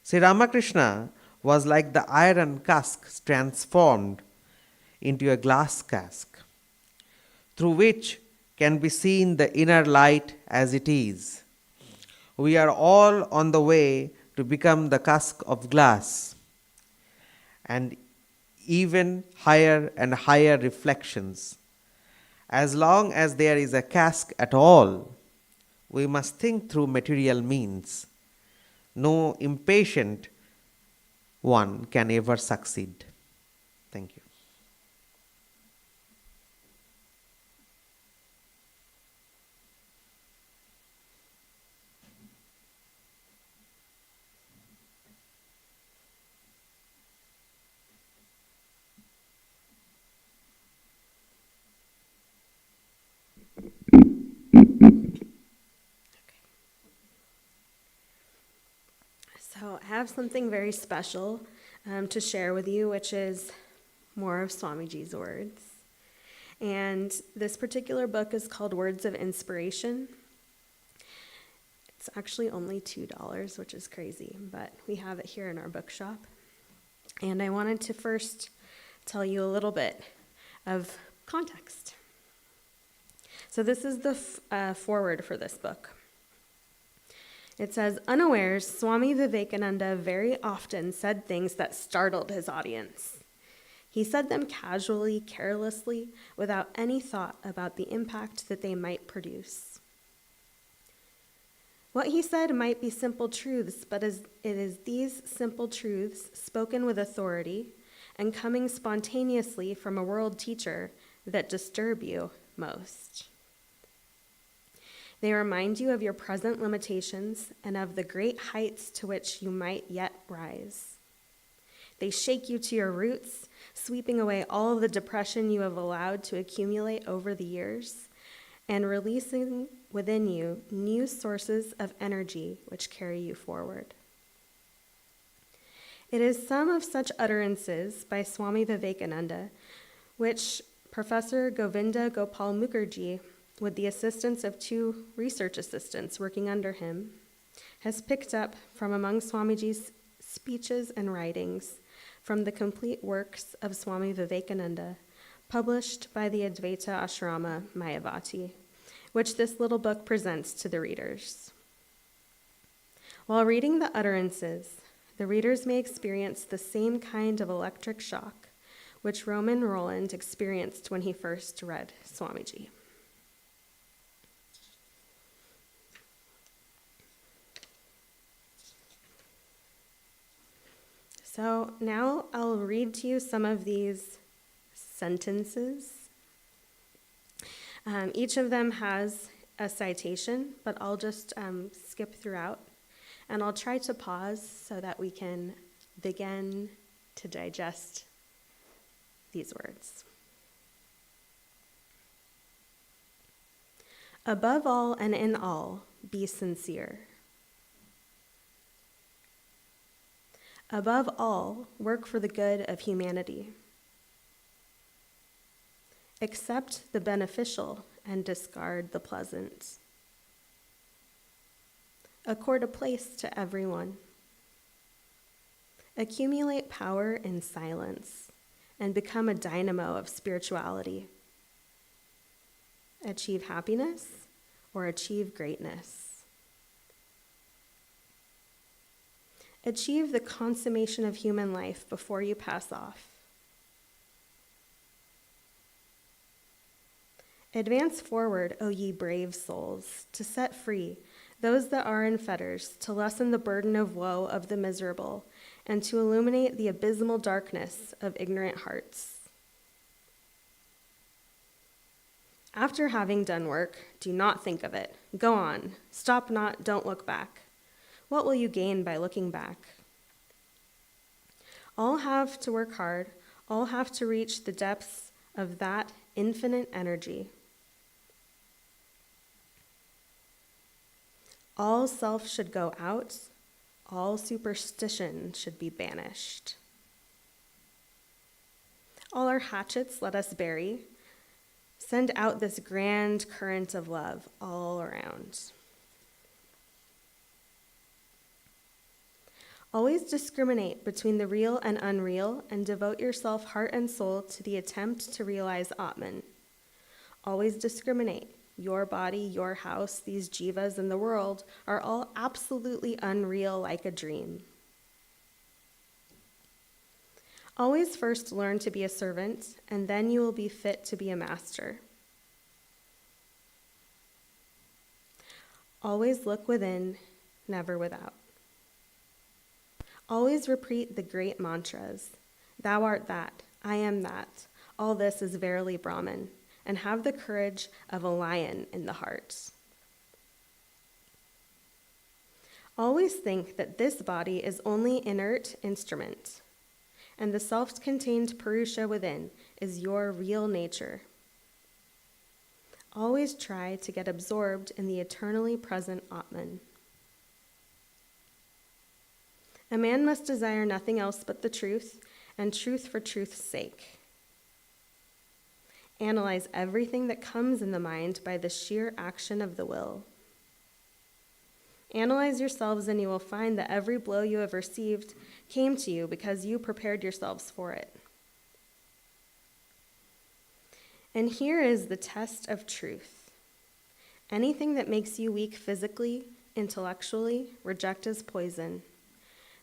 Sri Ramakrishna was like the iron cask transformed into a glass cask, through which can be seen the inner light as it is. We are all on the way to become the cask of glass, and even higher and higher reflections. As long as there is a cask at all, we must think through material means. No impatient one can ever succeed. Thank you. So I have something very special to share with you, which is more of Swamiji's words. And this particular book is called Words of Inspiration. It's actually only $2, which is crazy, but we have it here in our bookshop. And I wanted to first tell you a little bit of context. So this is the foreword for this book. It says, unawares, Swami Vivekananda very often said things that startled his audience. He said them casually, carelessly, without any thought about the impact that they might produce. What he said might be simple truths, but it is these simple truths, spoken with authority and coming spontaneously from a world teacher, that disturb you most. They remind you of your present limitations and of the great heights to which you might yet rise. They shake you to your roots, sweeping away all of the depression you have allowed to accumulate over the years, and releasing within you new sources of energy which carry you forward. It is some of such utterances by Swami Vivekananda which Professor Govinda Gopal Mukherjee, with the assistance of 2 research assistants working under him, has picked up from among Swamiji's speeches and writings from the complete works of Swami Vivekananda, published by the Advaita Ashrama Mayavati, which this little book presents to the readers. While reading the utterances, the readers may experience the same kind of electric shock which Roman Roland experienced when he first read Swamiji. So now I'll read to you some of these sentences. Each of them has a citation, but I'll just skip throughout, and I'll try to pause so that we can begin to digest these words. Above all and in all, be sincere. Above all, work for the good of humanity. Accept the beneficial and discard the pleasant. Accord a place to everyone. Accumulate power in silence and become a dynamo of spirituality. Achieve happiness or achieve greatness. Achieve the consummation of human life before you pass off. Advance forward, O ye brave souls, to set free those that are in fetters, to lessen the burden of woe of the miserable, and to illuminate the abysmal darkness of ignorant hearts. After having done work, do not think of it. Go on. Stop not, don't look back. What will you gain by looking back? All have to work hard. All have to reach the depths of that infinite energy. All self should go out. All superstition should be banished. All our hatchets let us bury. Send out this grand current of love all around. Always discriminate between the real and unreal and devote yourself heart and soul to the attempt to realize Atman. Always discriminate. Your body, your house, these jivas in the world are all absolutely unreal like a dream. Always first learn to be a servant, and then you will be fit to be a master. Always look within, never without. Always repeat the great mantras. Thou art that, I am that, all this is verily Brahman, and have the courage of a lion in the heart. Always think that this body is only inert instrument, and the self-contained Purusha within is your real nature. Always try to get absorbed in the eternally present Atman. A man must desire nothing else but the truth, and truth for truth's sake. Analyze everything that comes in the mind by the sheer action of the will. Analyze yourselves, and you will find that every blow you have received came to you because you prepared yourselves for it. And here is the test of truth. Anything that makes you weak physically, intellectually, reject as poison.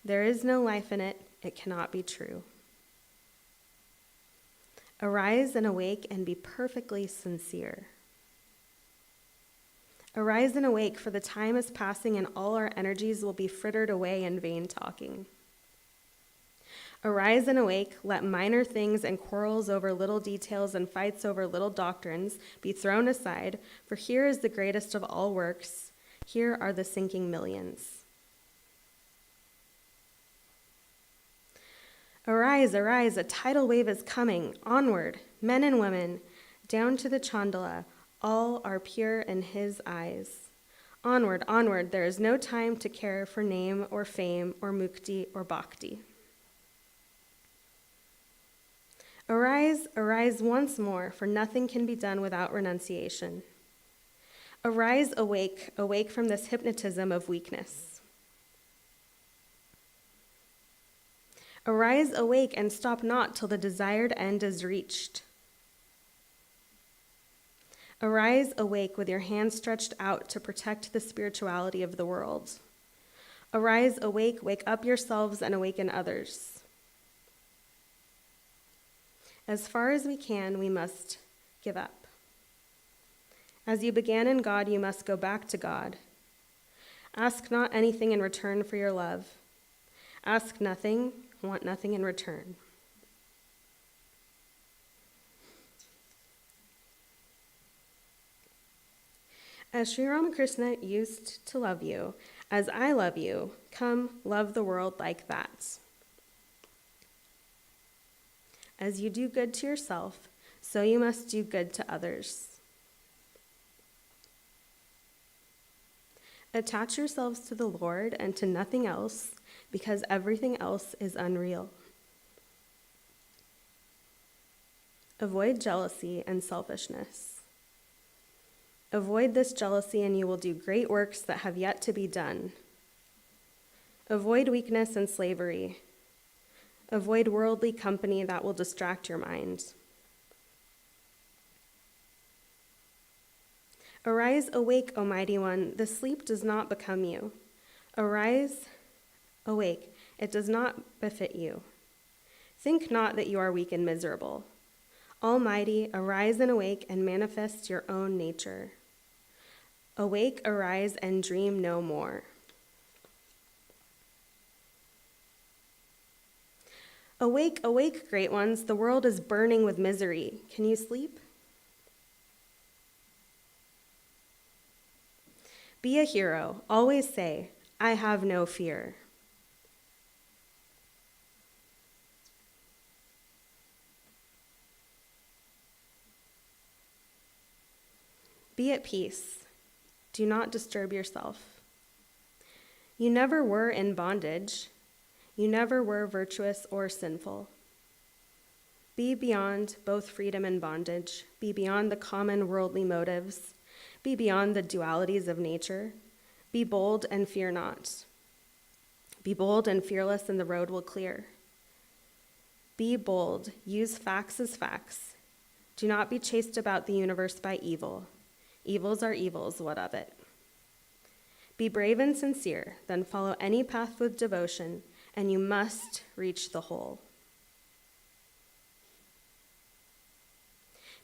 There is no life in it. It cannot be true. Arise and awake and be perfectly sincere. Arise and awake, for the time is passing and all our energies will be frittered away in vain talking. Arise and awake, let minor things and quarrels over little details and fights over little doctrines be thrown aside, for here is the greatest of all works. Here are the sinking millions. Arise, arise, a tidal wave is coming. Onward, men and women, down to the Chandala. All are pure in his eyes. Onward, onward, there is no time to care for name or fame or mukti or bhakti. Arise, arise once more, for nothing can be done without renunciation. Arise, awake, awake from this hypnotism of weakness. Arise, awake, and stop not till the desired end is reached. Arise, awake, with your hands stretched out to protect the spirituality of the world. Arise, awake, wake up yourselves and awaken others. As far as we can, we must give up. As you began in God, you must go back to God. Ask not anything in return for your love. Ask nothing, want nothing in return. As Sri Ramakrishna used to love you, as I love you, come love the world like that. As you do good to yourself, so you must do good to others. Attach yourselves to the Lord and to nothing else, because everything else is unreal. Avoid jealousy and selfishness. Avoid this jealousy, and you will do great works that have yet to be done. Avoid weakness and slavery. Avoid worldly company that will distract your mind. Arise, awake, O mighty one, the sleep does not become you. Arise, awake, it does not befit you. Think not that you are weak and miserable. Almighty, arise and awake and manifest your own nature. Awake, arise, and dream no more. Awake, awake, great ones, the world is burning with misery. Can you sleep? Be a hero. Always say, I have no fear. Be at peace. Do not disturb yourself. You never were in bondage. You never were virtuous or sinful. Be beyond both freedom and bondage. Be beyond the common worldly motives. Be beyond the dualities of nature. Be bold and fear not. Be bold and fearless, and the road will clear. Be bold. Use facts as facts. Do not be chased about the universe by evil. Evils are evils, what of it? Be brave and sincere, then follow any path with devotion, and you must reach the whole.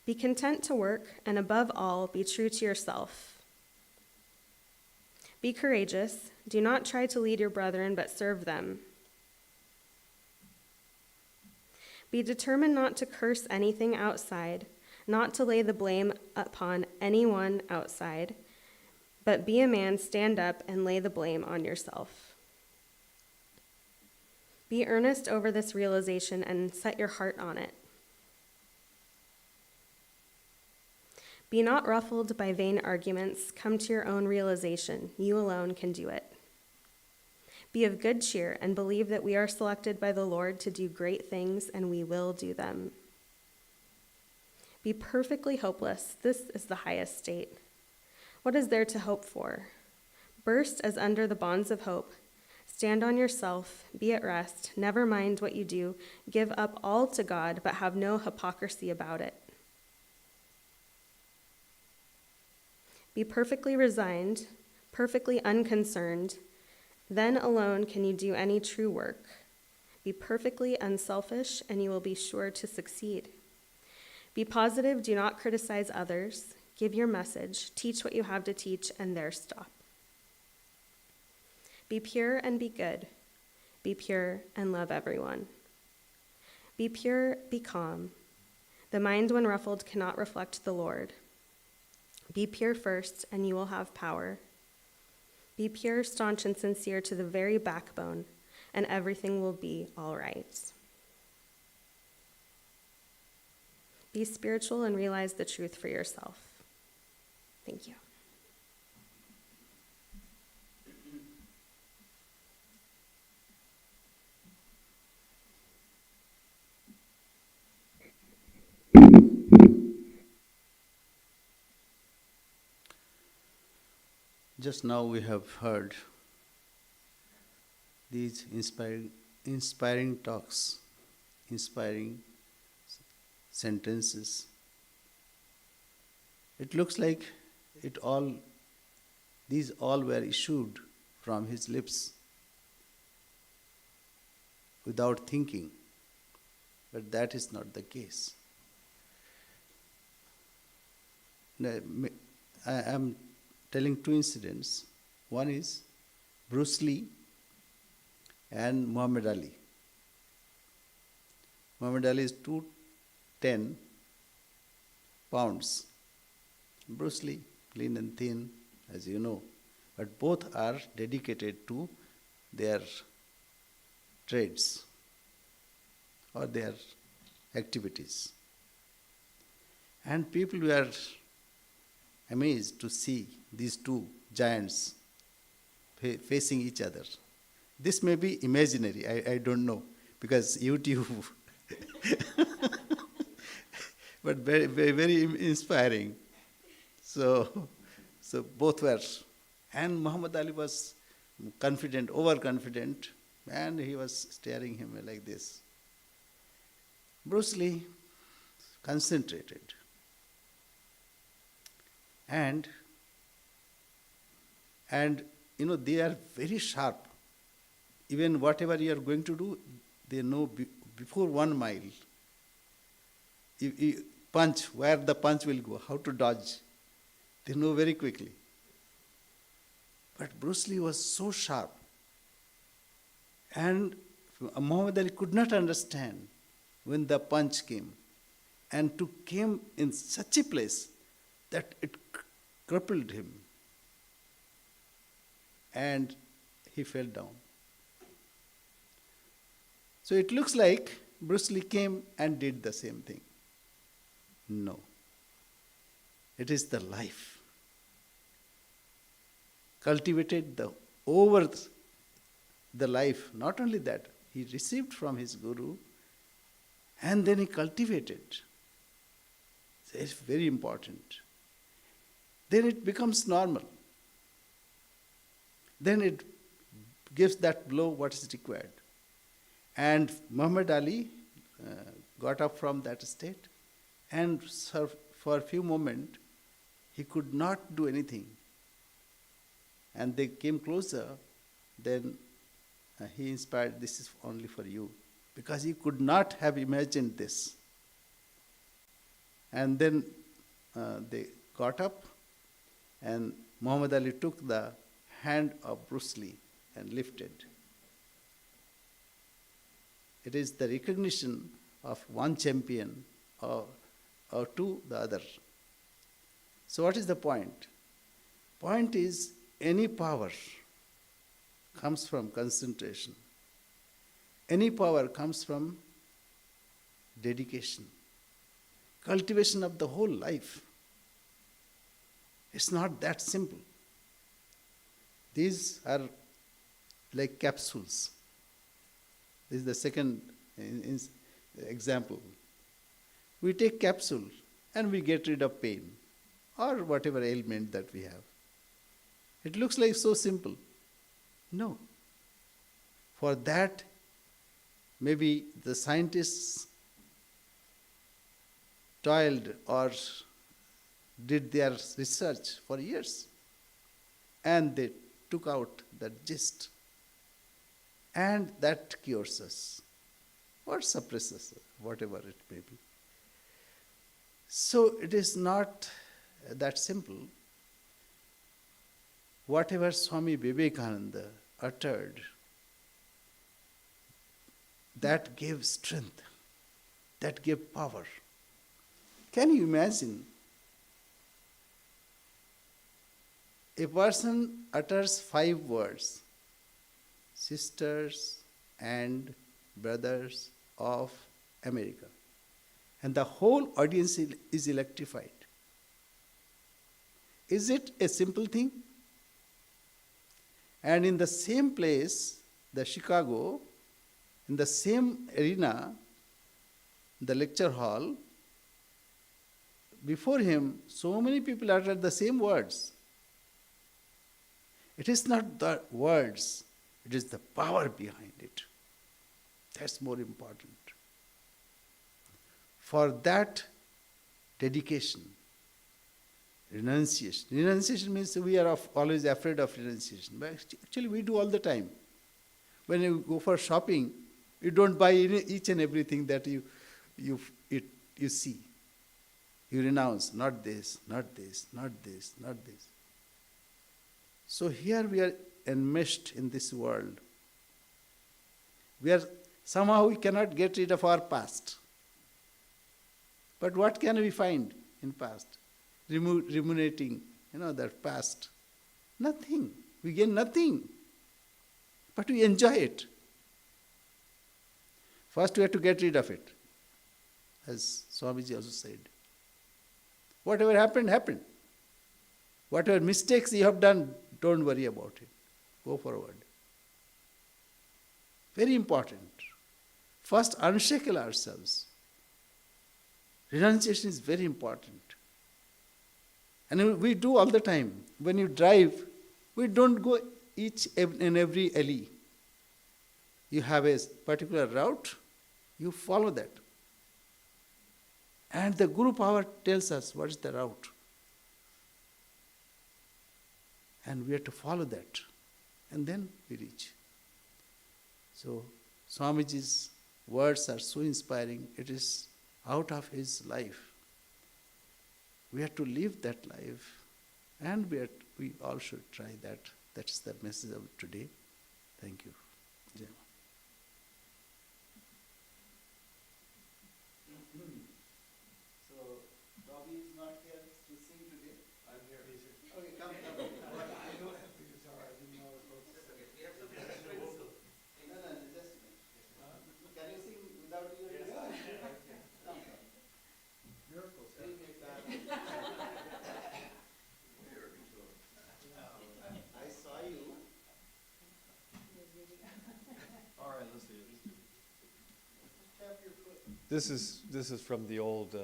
Be content to work, and above all, be true to yourself. Be courageous. Do not try to lead your brethren, but serve them. Be determined not to curse anything outside, not to lay the blame upon anyone outside, but be a man, stand up, and lay the blame on yourself. Be earnest over this realization and set your heart on it. Be not ruffled by vain arguments. Come to your own realization. You alone can do it. Be of good cheer and believe that we are selected by the Lord to do great things, and we will do them. Be perfectly hopeless. This is the highest state. What is there to hope for? Burst as under the bonds of hope. Stand on yourself. Be at rest. Never mind what you do. Give up all to God, but have no hypocrisy about it. Be perfectly resigned, perfectly unconcerned. Then alone can you do any true work. Be perfectly unselfish, and you will be sure to succeed. Be positive, do not criticize others. Give your message, teach what you have to teach, and there stop. Be pure and be good. Be pure and love everyone. Be pure, be calm. The mind, when ruffled, cannot reflect the Lord. Be pure first, and you will have power. Be pure, staunch, and sincere to the very backbone, and everything will be all right. Be spiritual and realize the truth for yourself. Thank you. Just now we have heard these inspiring talks, inspiring sentences. It looks like these all were issued from his lips without thinking, but that is not the case. I am telling two incidents. One is Bruce Lee and Muhammad Ali. Muhammad Ali is 210 pounds. Bruce Lee, lean and thin, as you know, but both are dedicated to their trades or their activities. And people were amazed to see these two giants facing each other. This may be imaginary, I don't know, because YouTube, but very, very, very inspiring. So both were, and Muhammad Ali was confident, overconfident, and he was staring him like this. Bruce Lee concentrated, and they are very sharp. Even whatever you are going to do, they know before 1 mile. You punch, where the punch will go, how to dodge. They know very quickly. But Bruce Lee was so sharp. And Muhammad Ali could not understand when the punch came. And came in such a place that it crippled him. And he fell down. So it looks like Bruce Lee came and did the same thing. No. It is the life. Cultivated over the life. Not only that, he received from his guru and then he cultivated. So it's very important. Then it becomes normal. Then it gives that blow what is required. And Muhammad Ali got up from that state, and for a few moments he could not do anything. And they came closer, then he inspired, this is only for you, because he could not have imagined this. And then they got up, and Muhammad Ali took the hand of Bruce Lee and lifted. It is the recognition of one champion or to the other. So what is the point? Point is, any power comes from concentration. Any power comes from dedication, cultivation of the whole life. It's not that simple. These are like capsules. This is the second example. We take capsule and we get rid of pain or whatever ailment that we have. It looks like so simple. No. For that, maybe the scientists toiled or did their research for years, and they took out that gist. And that cures us, or suppresses us, whatever it may be. So it is not that simple. Whatever Swami Vivekananda uttered, that gave strength, that gave power. Can you imagine? A person utters 5 words, sisters and brothers of America, and the whole audience is electrified. Is it a simple thing? And in the same place, the Chicago, in the same arena, the lecture hall, before him, so many people uttered the same words. It is not the words, it is the power behind it. That's more important. For that dedication, Renunciation. Renunciation means we are always afraid of renunciation. But actually we do all the time. When you go for shopping, you don't buy each and everything that you see. You renounce, not this, not this, not this, not this. So here we are enmeshed in this world. Somehow we cannot get rid of our past. But what can we find in past? Ruminating, that past. Nothing. We gain nothing. But we enjoy it. First we have to get rid of it. As Swamiji also said. Whatever happened, happened. Whatever mistakes you have done, don't worry about it. Go forward. Very important. First, unshackle ourselves. Renunciation is very important. And we do all the time. When you drive, we don't go each and every alley. You have a particular route, you follow that. And the Guru Power tells us what is the route. And we have to follow that. And then we reach. So, Swamiji's words are so inspiring. It is out of his life. We have to live that life. And we all should try that. That is the message of today. Thank you. Jai Ma. So, Robbie is not here to sing today. I'm here. Okay, come. I don't have the guitar. I didn't know I was supposed to. That's okay. We have some vocal. No, just a minute. Can you sing without your guitar? Come. Miracles. I saw you. All right, let's see it. Tap your foot. This is from the old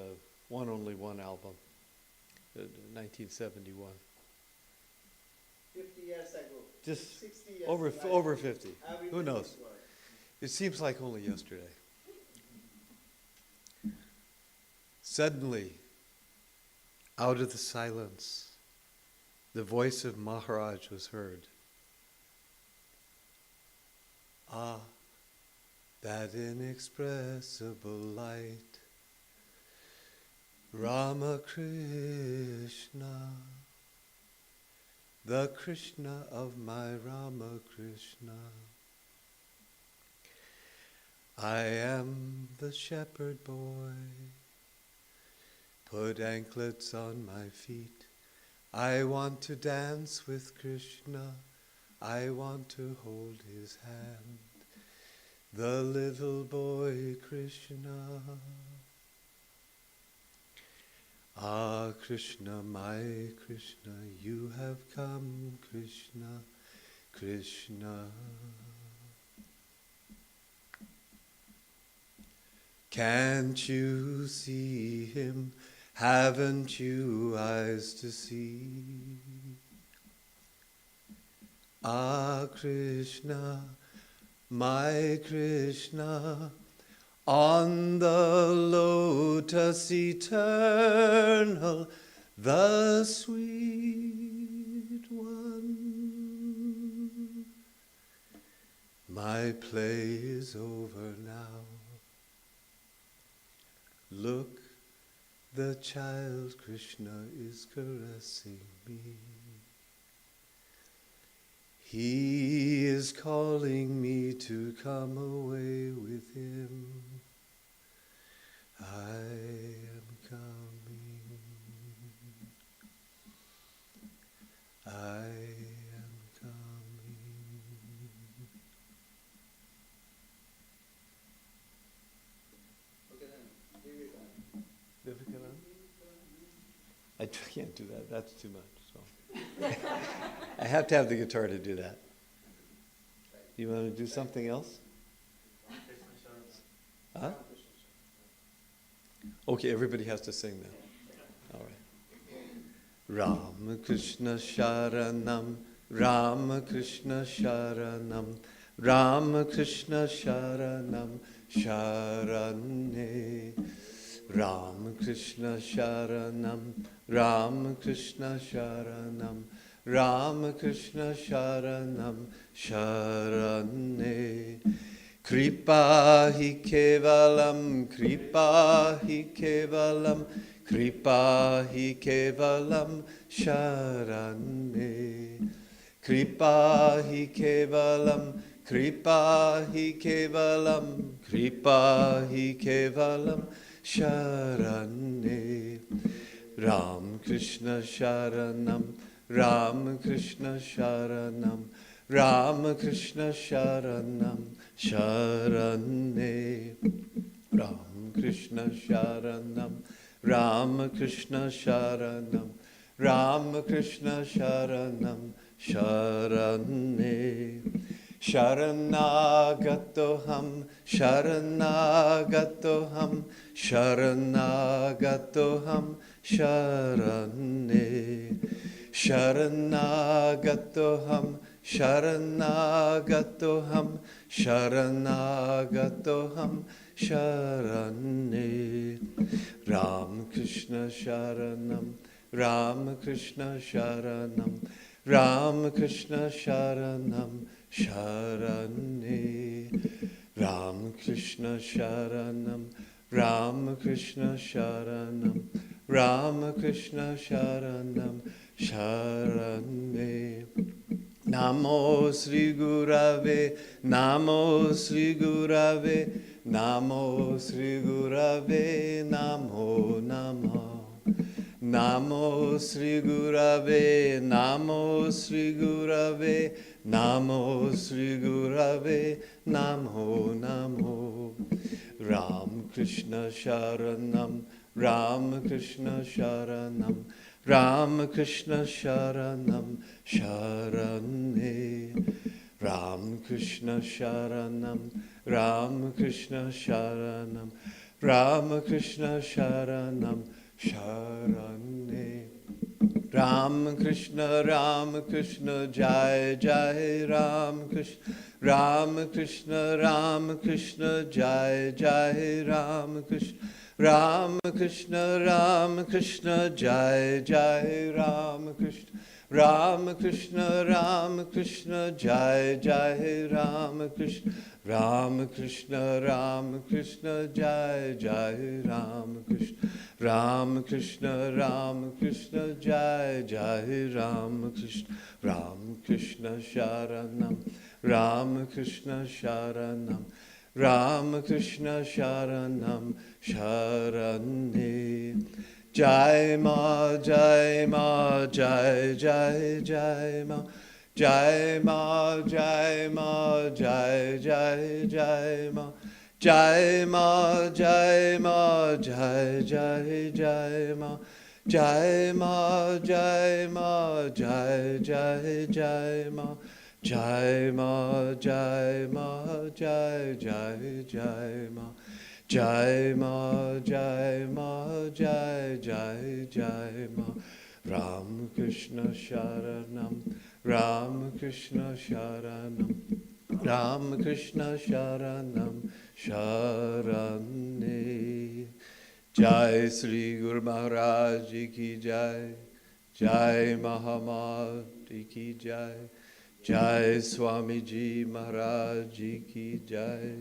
One Only One album, 1971. 50 years ago. Just 60 years over ago. over 50. I've Who written knows? this word. It seems like only yesterday. Suddenly, out of the silence, the voice of Maharaj was heard. Ah, that inexpressible light, Rama Krishna, the Krishna of my Rama Krishna. I am the shepherd boy, put anklets on my feet. I want to dance with Krishna, I want to hold his hand. The little boy Krishna. Ah, Krishna, my Krishna, you have come, Krishna, Krishna. Can't you see him? Haven't you eyes to see? Ah, Krishna, my Krishna, on the lotus eternal, the sweet one. My play is over now. Look, the child Krishna is caressing me. He is calling me to come away with him. I am coming. I am coming. Okay, then. Vivekananda. Vivekananda? I can't do that. That's too much. So I have to have the guitar to do that. You want to do something else? Huh? Okay, everybody has to sing then. All right. Rama Krishna Sharanam, Rama Krishna Sharanam, Rama Krishna Sharanam, Sharane. Ram Krishna Sharanam, Ram Krishna Sharanam, Ram Krishna Sharanam, Sharane. Kripa hi kevalam, kripa hi kevalam, kripa hi kevalam, Sharane. Kripa hi kevalam, kripa hi kevalam, kripa hi kevalam, Sharane. Ram Krishna Sharanam, Ram Krishna Sharanam, Ram Krishna Sharanam, Sharane. Ram Krishna Sharanam, Ram Krishna Sharanam, Ram Krishna Sharanam, Sharane. Sharanagatoham, Sharanagatoham, Sharanagatoham, Sharane. Sharanagatoham, Sharanagatoham, Sharanagatoham, Sharane. Ram Krishna Sharanam, Ram Krishna Sharanam, Ram Krishna Sharanam, Sharane. Ram Krishna Sharanam, Ram Krishna Sharanam, Ram Krishna Sharanam, Sharane. Namo Sri Gurave, Namo Sri Gurave, Namo Sri Gurave, Namo Namo. Namo Sri Gurave, Namo Sri Gurave, Namo Sri Gurave, Namo Namo. Ram Krishna Sharanam, Ram Krishna Sharanam, Ram Krishna Sharanam, Sharane. Ram Krishna Sharanam, Ram Krishna Sharanam, Ram Krishna Sharanam, Sharane. Ram Krishna, Jai Jai Ram Krishna, Ram Krishna, Jai Jai Ram Krishna, Ram Krishna, Jai Jai Ram Krishna, Ram Krishna, Jai Jai Ram Krishna, Ram Krishna, Jai Jai Ram Krishna, Ram Krishna, Jai Jai Ram Krishna, Ram Krishna Sharanam, Ram Krishna Sharanam, Ram Krishna Sharanam, Sharane. Jai Ma, Jai Ma, Jai Jai Jai Ma, Jai Ma, Jai Ma, Jai Jai Jai Ma, Jai Ma, Jai Ma, Jai Jai Jai Ma, Jai Ma, Jai Ma, Jai Jai Jai Ma, Jai Ma, Jai Ma, Jai Jai Jai Ma, Jai Ma, Jai Ma, Jai Jai Jai Ma. Ram Krishna Sharanam, Ram Krishna Sharanam, Ram Krishna Sharanam, Sharane. Jai Sri Guru Maharaj Ji Ki Jai, Jai Mahamad Ji Ki Jai, Jai Swami Ji Maharaj Ji Ki Jai.